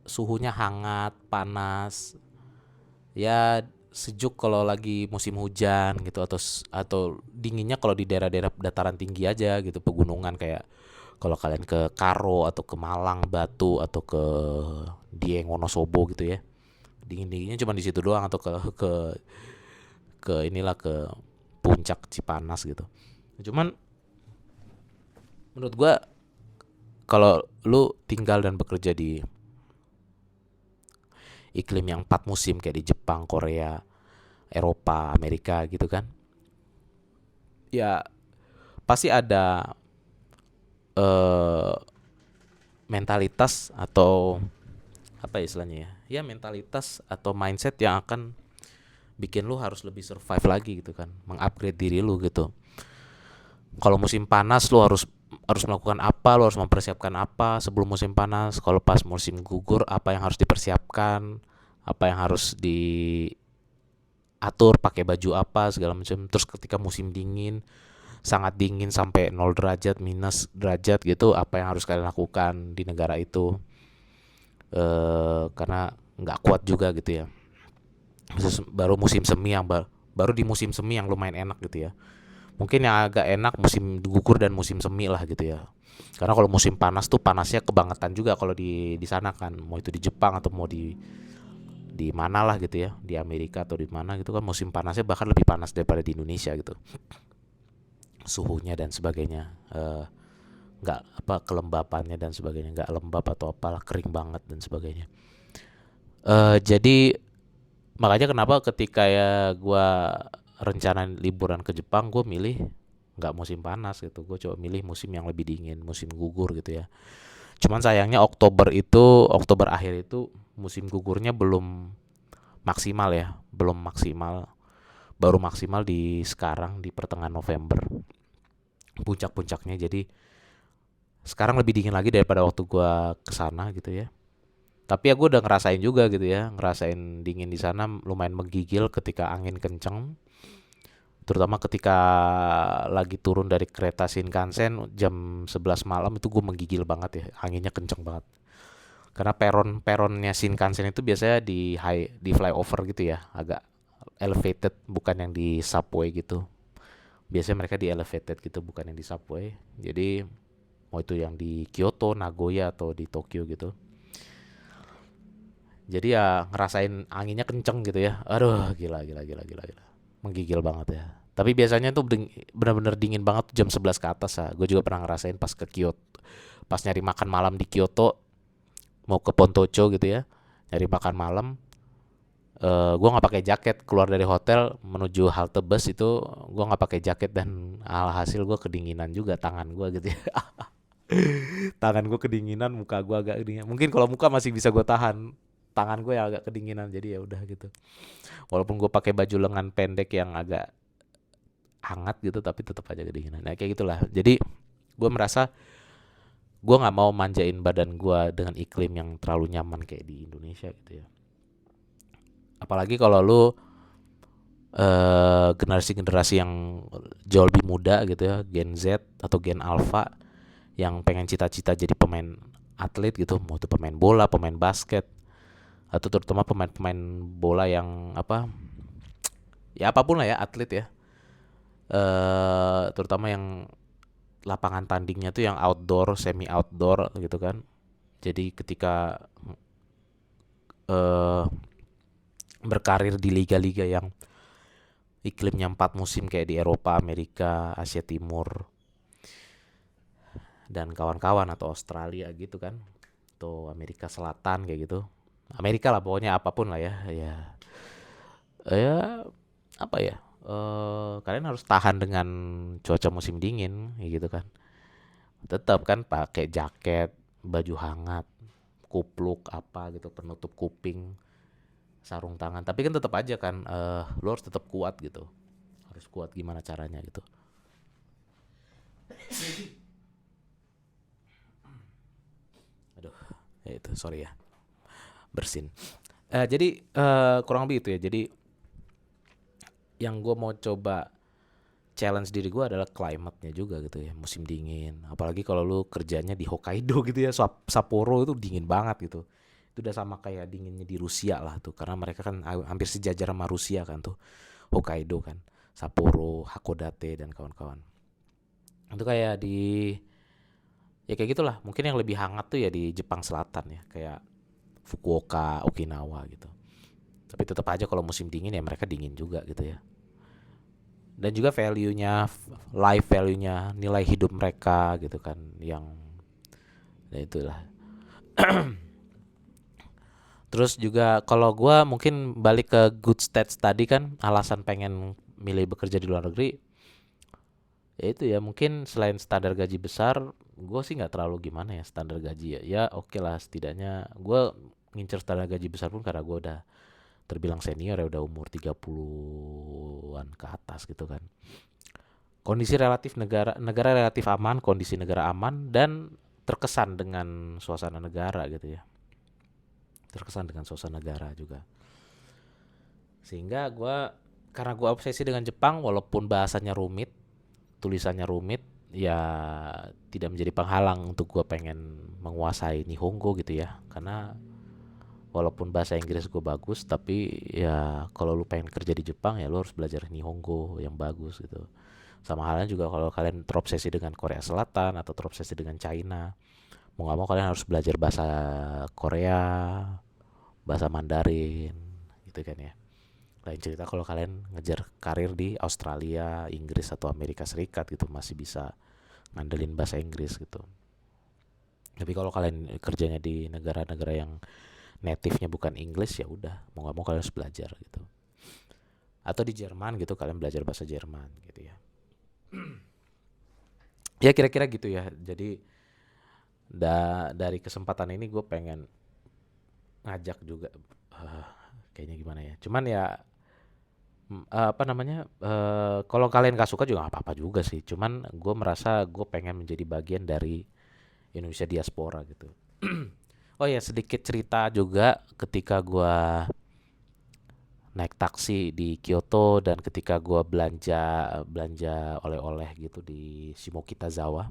suhunya hangat, panas, ya sejuk kalau lagi musim hujan gitu, atau dinginnya kalau di daerah-daerah dataran tinggi aja gitu, pegunungan, kayak kalau kalian ke Karo atau ke Malang, Batu, atau ke Dieng, Wonosobo gitu ya, dingin-dinginnya cuma di situ doang, atau ke inilah, ke puncak Cipanas gitu. Cuman menurut gua, kalau lu tinggal dan bekerja di iklim yang 4 musim kayak di Jepang, Korea, Eropa, Amerika gitu kan, ya pasti ada mentalitas atau apa ya istilahnya ya, mentalitas atau mindset yang akan bikin lu harus lebih survive lagi gitu kan, mengupgrade diri lu gitu. Kalau musim panas lu harus melakukan apa, lu harus mempersiapkan apa sebelum musim panas. Kalau pas musim gugur apa yang harus dipersiapkan, apa yang harus diatur, pakai baju apa segala macam. Terus ketika musim dingin, sangat dingin sampai 0 derajat, minus derajat gitu, apa yang harus kalian lakukan di negara itu. Karena nggak kuat juga gitu ya. Baru musim semi yang baru di musim semi yang lumayan enak gitu ya. Mungkin yang agak enak musim gugur dan musim semi lah gitu ya. Karena kalau musim panas tuh panasnya kebangetan juga kalau di sana kan, mau itu di Jepang atau mau di mana lah gitu ya, di Amerika atau di mana gitu kan, musim panasnya bahkan lebih panas daripada di Indonesia gitu. Suhunya dan sebagainya, nggak apa kelembapannya dan sebagainya, nggak lembab atau apalah, kering banget dan sebagainya. Jadi makanya kenapa ketika ya gue rencana liburan ke Jepang, gue milih nggak musim panas gitu, gue coba milih musim yang lebih dingin, musim gugur gitu ya. Cuman sayangnya Oktober akhir itu musim gugurnya belum maksimal ya, belum maksimal, baru maksimal di sekarang di pertengahan November puncak-puncaknya. Jadi sekarang lebih dingin lagi daripada waktu gue kesana gitu ya. Tapi ya gue udah ngerasain juga gitu ya, ngerasain dingin di sana lumayan menggigil ketika angin kenceng. Terutama ketika lagi turun dari kereta Shinkansen jam 11 malam itu gue menggigil banget ya, anginnya kenceng banget. Karena peronnya Shinkansen itu biasanya di flyover gitu ya, agak elevated, bukan yang di subway gitu. Biasanya mereka di elevated gitu, bukan yang di subway. Jadi mau itu yang di Kyoto, Nagoya atau di Tokyo gitu. Jadi ya ngerasain anginnya kenceng gitu ya. Aduh, gila gila gila gila gila. Menggigil banget ya. Tapi biasanya tuh benar-benar dingin banget jam 11 ke atas ya. Gue juga pernah ngerasain pas ke Kyoto. Pas nyari makan malam di Kyoto, mau ke Pontocho gitu ya. Nyari makan malam, gue nggak pakai jaket, keluar dari hotel menuju halte bus itu gue nggak pakai jaket, dan alhasil gue kedinginan juga tangan gue gitu ya. Tangan gue kedinginan, muka gue agak kedinginan. Mungkin kalau muka masih bisa gue tahan, tangan gue yang agak kedinginan, jadi ya udah gitu. Walaupun gue pakai baju lengan pendek yang agak hangat gitu, tapi tetap aja kedinginan. Nah kayak gitulah. Jadi gue merasa gue nggak mau manjain badan gue dengan iklim yang terlalu nyaman kayak di Indonesia gitu ya. Apalagi kalau lu generasi-generasi yang jauh lebih muda gitu ya, Gen Z atau Gen Alpha, yang pengen cita-cita jadi pemain atlet gitu, mau itu pemain bola, pemain basket, atau terutama pemain-pemain bola yang apa, ya apapun lah ya, atlet ya, terutama yang lapangan tandingnya tuh yang outdoor, semi outdoor gitu kan. Jadi ketika eh, berkarir di liga-liga yang iklimnya 4 musim kayak di Eropa, Amerika, Asia Timur, dan kawan-kawan, atau Australia gitu kan, atau Amerika Selatan kayak gitu. Amerika lah pokoknya, apapun lah ya. Ya apa ya? Kalian harus tahan dengan cuaca musim dingin gitu kan. Tetap kan pakai jaket, baju hangat, kupluk apa gitu, penutup kuping, sarung tangan. Tapi kan tetap aja kan, lo harus tetap kuat gitu. Harus kuat gimana caranya gitu. Aduh, ya itu sorry ya, bersin. Jadi kurang lebih itu ya. Jadi yang gue mau coba challenge diri gue adalah climate-nya juga gitu ya, musim dingin. Apalagi kalau lu kerjanya di Hokkaido gitu ya, Sapporo itu dingin banget gitu. Itu udah sama kayak dinginnya di Rusia lah tuh, karena mereka kan hampir sejajar sama Rusia kan tuh, Hokkaido kan, Sapporo, Hakodate dan kawan-kawan. Itu kayak ya kayak gitulah. Mungkin yang lebih hangat tuh ya di Jepang Selatan ya, kayak Fukuoka, Okinawa gitu. Tapi tetap aja kalau musim dingin ya mereka dingin juga gitu ya. Dan juga value-nya, life value-nya, nilai hidup mereka gitu kan, yang ya itulah. Terus juga kalau gue mungkin balik ke good stats tadi kan, alasan pengen milih bekerja di luar negeri, ya itu ya mungkin selain standar gaji besar, gue sih nggak terlalu gimana ya standar gaji ya. Ya oke lah, setidaknya gue ngincer standar gaji besar pun karena gue udah terbilang senior ya, udah umur 30-an ke atas gitu kan. Kondisi relatif negara negara relatif aman, kondisi negara aman dan terkesan dengan suasana negara gitu ya. Terkesan dengan suasana negara juga. Sehingga karena gue obsesi dengan Jepang, walaupun bahasanya rumit, tulisannya rumit, ya tidak menjadi penghalang untuk gue pengen menguasai Nihongo gitu ya. Karena walaupun bahasa Inggris gue bagus, tapi ya kalau lu pengen kerja di Jepang ya lu harus belajar Nihongo yang bagus gitu. Sama halnya juga kalau kalian terobsesi dengan Korea Selatan atau terobsesi dengan China, mau nggak mau kalian harus belajar bahasa Korea, bahasa Mandarin, gitu kan ya. Lain cerita kalau kalian ngejar karir di Australia, Inggris atau Amerika Serikat gitu, masih bisa ngandelin bahasa Inggris gitu. Tapi kalau kalian kerjanya di negara-negara yang native-nya bukan English, ya udah mau nggak mau kalian harus belajar gitu. Atau di Jerman gitu kalian belajar bahasa Jerman gitu ya. Ya kira-kira gitu ya. Jadi dari kesempatan ini gue pengen ngajak juga, eh, kayaknya gimana ya. Cuman ya apa namanya, kalau kalian gak suka juga gak apa-apa juga sih. Cuman gue merasa gue pengen menjadi bagian dari Indonesia diaspora gitu. Oh ya, sedikit cerita juga ketika gue naik taksi di Kyoto dan ketika gue belanja belanja oleh-oleh gitu di Shimokitazawa.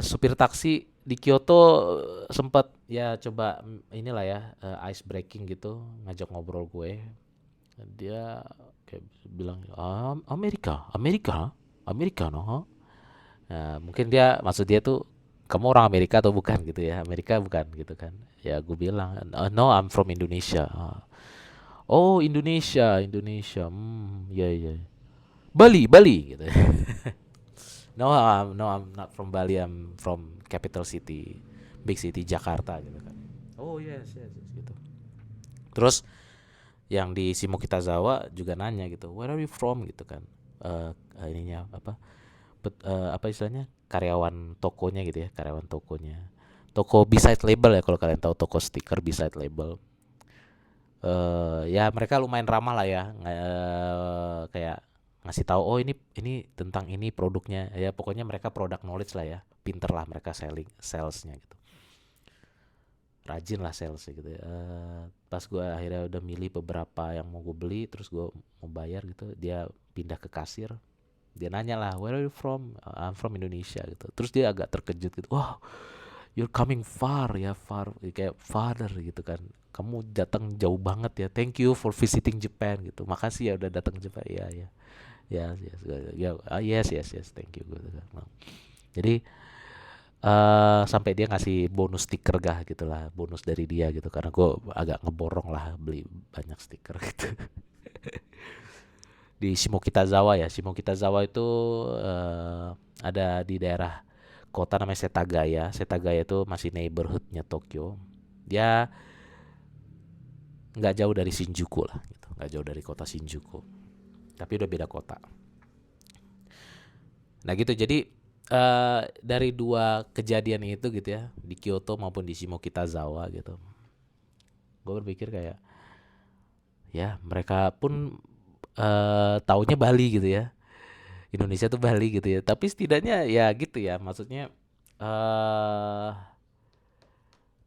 Supir taksi di Kyoto sempat ya coba inilah ya, ice breaking gitu, ngajak ngobrol gue. Dia kayak bilang, Amerika, Amerika, Amerika no. Nah, mungkin maksud dia tuh kamu orang Amerika atau bukan gitu ya, Amerika bukan gitu kan. Ya gue bilang, no, I'm from Indonesia. Oh, Indonesia, Indonesia, ya ya, Bali, Bali gitu. No, I'm not from Bali. I'm from capital city, big city Jakarta gitu kan. Oh yes, yes, yes gitu. Terus yang di Shimokitazawa juga nanya gitu, where are you from gitu kan. Ininya apa? Apa istilahnya? Karyawan tokonya gitu ya, karyawan tokonya. Toko beside label ya, kalau kalian tahu toko stiker beside label. Ya mereka lumayan ramah lah ya, kayak ngasih tahu, oh ini tentang ini produknya ya, pokoknya mereka product knowledge lah ya, pinter lah mereka salesnya gitu, rajin lah sales gitu ya. Pas gue akhirnya udah milih beberapa yang mau gue beli, terus gue mau bayar gitu, dia pindah ke kasir, dia nanya lah, where are you from? I'm from Indonesia gitu. Terus dia agak terkejut gitu, wah, you're coming far ya, far kayak father gitu kan, kamu datang jauh banget ya, thank you for visiting Japan gitu, makasih ya udah datang Japan. Ya ya ya yes ya, yes yes yes thank you gitu kan. Nah, jadi sampai dia ngasih bonus stiker gah gitulah, bonus dari dia gitu, karena gue agak ngeborong lah beli banyak stiker gitu. Di Shimokitazawa ya, Shimokitazawa itu ada di daerah kota namanya Setagaya. Setagaya itu masih neighborhoodnya Tokyo. Dia nggak jauh dari Shinjuku lah, gitu. Nggak jauh dari kota Shinjuku. Tapi udah beda kota. Nah gitu, jadi dari dua kejadian itu gitu ya, di Kyoto maupun di Shimokitazawa gitu, gue berpikir kayak, ya mereka pun taunya Bali gitu ya. Indonesia tuh Bali gitu ya. Tapi setidaknya ya gitu ya, maksudnya eh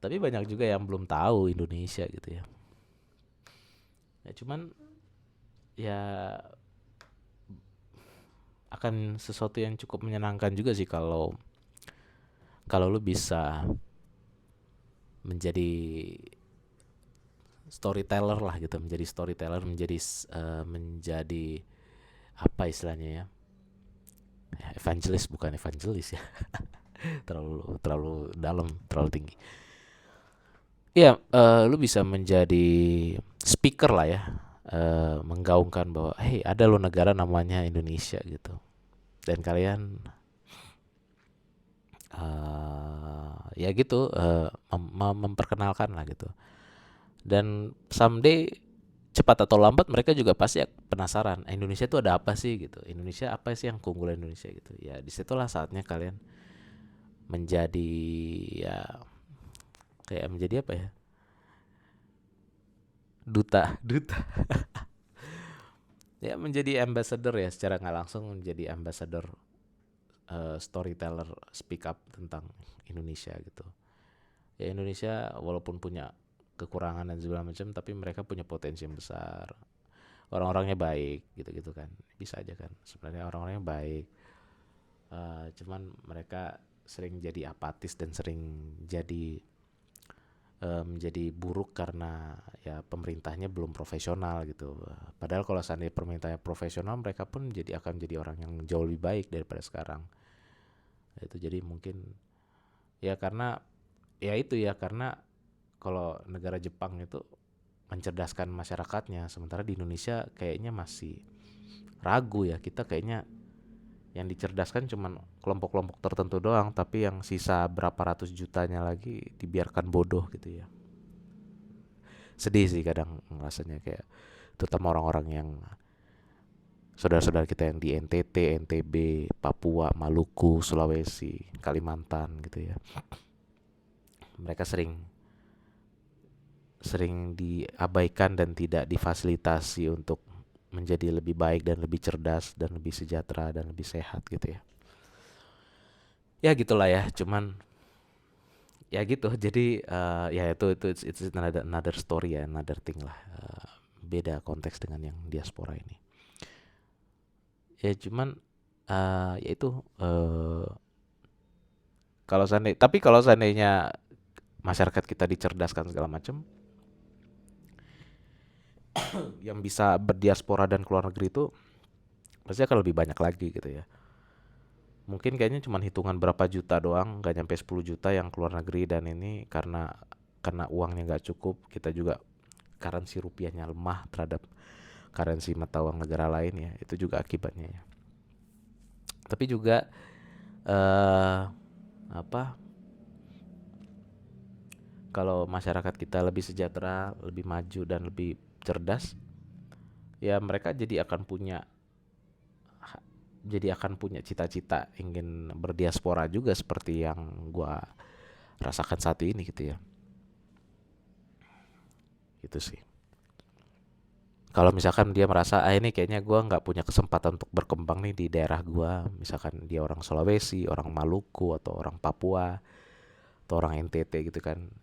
tapi banyak juga yang belum tahu Indonesia gitu ya. Ya cuman ya akan sesuatu yang cukup menyenangkan juga sih kalau kalau lu bisa menjadi storyteller lah gitu, menjadi storyteller, menjadi apa istilahnya ya? Ya, evangelis, bukan evangelis ya. Terlalu terlalu dalam, terlalu tinggi. Iya, lu bisa menjadi speaker lah ya, menggaungkan bahwa, hey, ada lo negara namanya Indonesia gitu, dan kalian ya gitu, memperkenalkan lah gitu, dan someday cepat atau lambat mereka juga pasti penasaran Indonesia itu ada apa sih gitu, Indonesia apa sih yang keunggulan Indonesia gitu ya. Disitulah saatnya kalian menjadi ya kayak menjadi apa ya, duta ya, menjadi ambassador ya, secara nggak langsung menjadi ambassador, storyteller, speak up tentang Indonesia gitu. Ya Indonesia walaupun punya kekurangan dan segala macam, tapi mereka punya potensi yang besar. Orang-orangnya baik gitu-gitu kan. Bisa aja kan. Sebenarnya orang-orangnya baik. Cuman mereka sering jadi apatis dan sering jadi menjadi buruk karena ya pemerintahnya belum profesional gitu. Padahal kalau seandainya pemerintahnya profesional, mereka pun akan jadi orang yang jauh lebih baik daripada sekarang. Itu jadi mungkin ya karena ya itu ya, karena kalau negara Jepang itu mencerdaskan masyarakatnya, sementara di Indonesia kayaknya masih ragu ya. Kita kayaknya yang dicerdaskan cuman kelompok-kelompok tertentu doang, tapi yang sisa berapa ratus jutanya lagi dibiarkan bodoh gitu ya. Sedih sih kadang rasanya, kayak terutama orang-orang yang saudara-saudara kita yang di NTT, NTB, Papua, Maluku, Sulawesi, Kalimantan gitu ya. Mereka sering diabaikan dan tidak difasilitasi untuk menjadi lebih baik dan lebih cerdas dan lebih sejahtera dan lebih sehat gitu ya. Ya gitulah ya, cuman ya gitu. Jadi ya itu it's another story ya, another thing lah. Beda konteks dengan yang diaspora ini. Ya cuman ya itu kalau seandainya masyarakat kita dicerdaskan segala macam, yang bisa berdiaspora dan keluar negeri itu pasti akan lebih banyak lagi gitu ya. Mungkin kayaknya cuma hitungan berapa juta doang, gak nyampe 10 juta yang keluar negeri, dan ini karena uangnya gak cukup, kita juga currency rupiahnya lemah terhadap currency mata uang negara lain ya, itu juga akibatnya ya. Tapi juga kalau masyarakat kita lebih sejahtera, lebih maju dan lebih cerdas, ya mereka jadi akan punya cita-cita ingin berdiaspora juga seperti yang gua rasakan saat ini gitu ya. Itu sih. Kalau misalkan dia merasa ini kayaknya gua nggak punya kesempatan untuk berkembang nih di daerah gua, misalkan dia orang Sulawesi, orang Maluku, atau orang Papua, atau orang NTT gitu kan.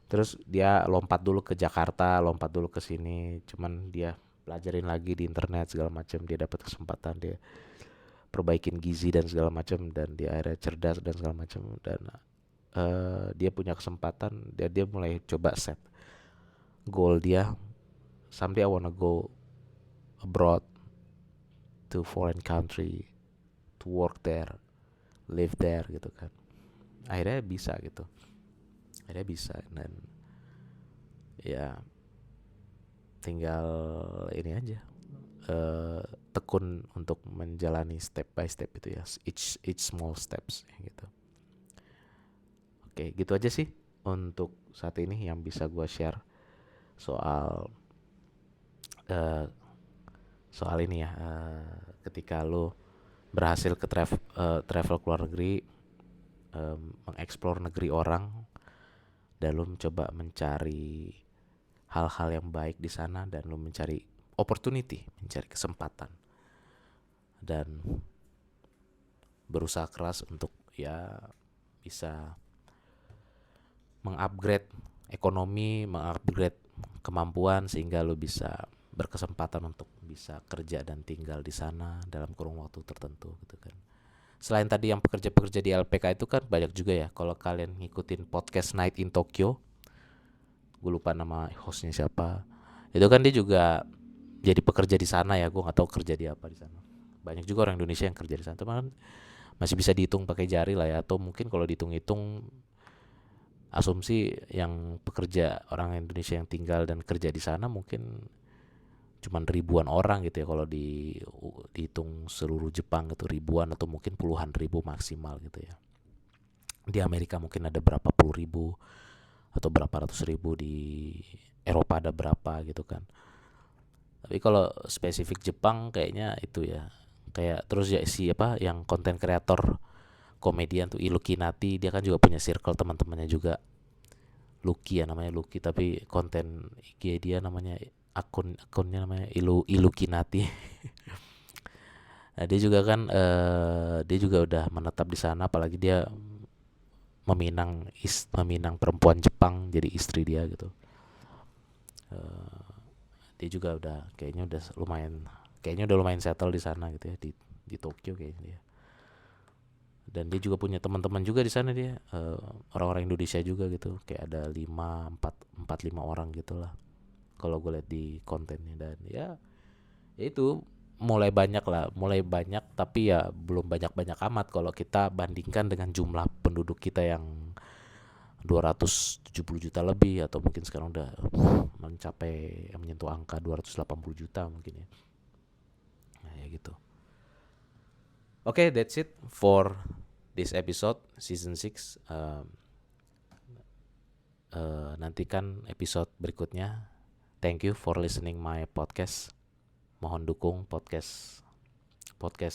Terus dia lompat dulu ke Jakarta, lompat dulu ke sini, cuman dia pelajarin lagi di internet segala macam, dia dapat kesempatan, dia perbaikin gizi dan segala macam, dan dia akhirnya cerdas dan segala macam, dan dia punya kesempatan, dia mulai coba set goal dia, someday I wanna go abroad to foreign country to work there, live there gitu kan. Akhirnya bisa gitu, dan ya tinggal ini aja, tekun untuk menjalani step by step itu ya, each small steps gitu. Oke, gitu aja sih untuk saat ini yang bisa gue share soal ini ya, ketika lo berhasil ke travel ke luar negeri, mengeksplor negeri orang, dan lo mencoba mencari hal-hal yang baik di sana, dan lo mencari opportunity, mencari kesempatan, dan berusaha keras untuk ya bisa mengupgrade ekonomi, mengupgrade kemampuan, sehingga lo bisa berkesempatan untuk bisa kerja dan tinggal di sana dalam kurun waktu tertentu gitu kan. Selain tadi yang pekerja-pekerja di LPK itu kan banyak juga ya, kalau kalian ngikutin podcast Night in Tokyo, gue lupa nama hostnya siapa, itu kan dia juga jadi pekerja di sana ya, gue nggak tahu kerja di apa di sana. Banyak juga orang Indonesia yang kerja di sana, teman, masih bisa dihitung pakai jari lah ya, atau mungkin kalau dihitung-hitung asumsi yang pekerja orang Indonesia yang tinggal dan kerja di sana mungkin cuman ribuan orang gitu ya, kalau dihitung seluruh Jepang itu ribuan atau mungkin puluhan ribu maksimal gitu ya. Di Amerika mungkin ada berapa puluh ribu atau berapa ratus ribu, di Eropa ada berapa gitu kan. Tapi kalau spesifik Jepang kayaknya itu ya. Kayak terus ya siapa yang konten kreator komedian tuh Ilukinati, dia kan juga punya circle teman-temannya juga. Lucky ya namanya Lucky, tapi konten IG dia namanya akunnya namanya Ilukinati. Nah, dia juga kan dia juga udah menetap di sana, apalagi dia meminang perempuan Jepang jadi istri dia gitu. Eh, dia juga udah kayaknya udah lumayan settle di sana gitu ya, di Tokyo kayaknya dia. Dan dia juga punya teman-teman juga di sana dia, orang-orang Indonesia juga gitu, kayak ada 5 orang gitulah kalau gue lihat di kontennya. Dan ya itu mulai banyak tapi ya belum banyak-banyak amat kalau kita bandingkan dengan jumlah penduduk kita yang 270 juta lebih, atau mungkin sekarang udah menyentuh angka 280 juta mungkin ya. Nah, ya gitu. Oke, that's it for this episode season 6. Nantikan episode berikutnya. Thank you for listening my podcast. Mohon dukung podcast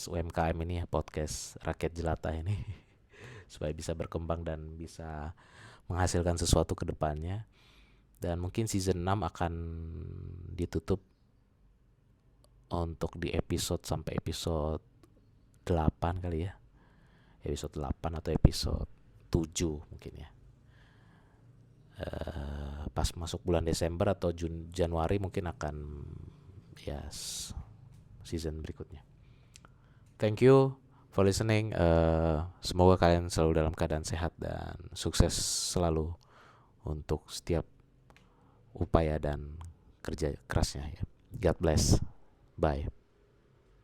UMKM ini ya, podcast rakyat jelata ini supaya bisa berkembang dan bisa menghasilkan sesuatu ke depannya. Dan mungkin season 6 akan ditutup untuk di episode sampai episode 8 kali ya. Episode 8 atau episode 7 mungkin ya. Pas masuk bulan Desember atau Januari mungkin akan ya season berikutnya. Thank you for listening. Semoga kalian selalu dalam keadaan sehat dan sukses selalu untuk setiap upaya dan kerja kerasnya ya. God bless. Bye.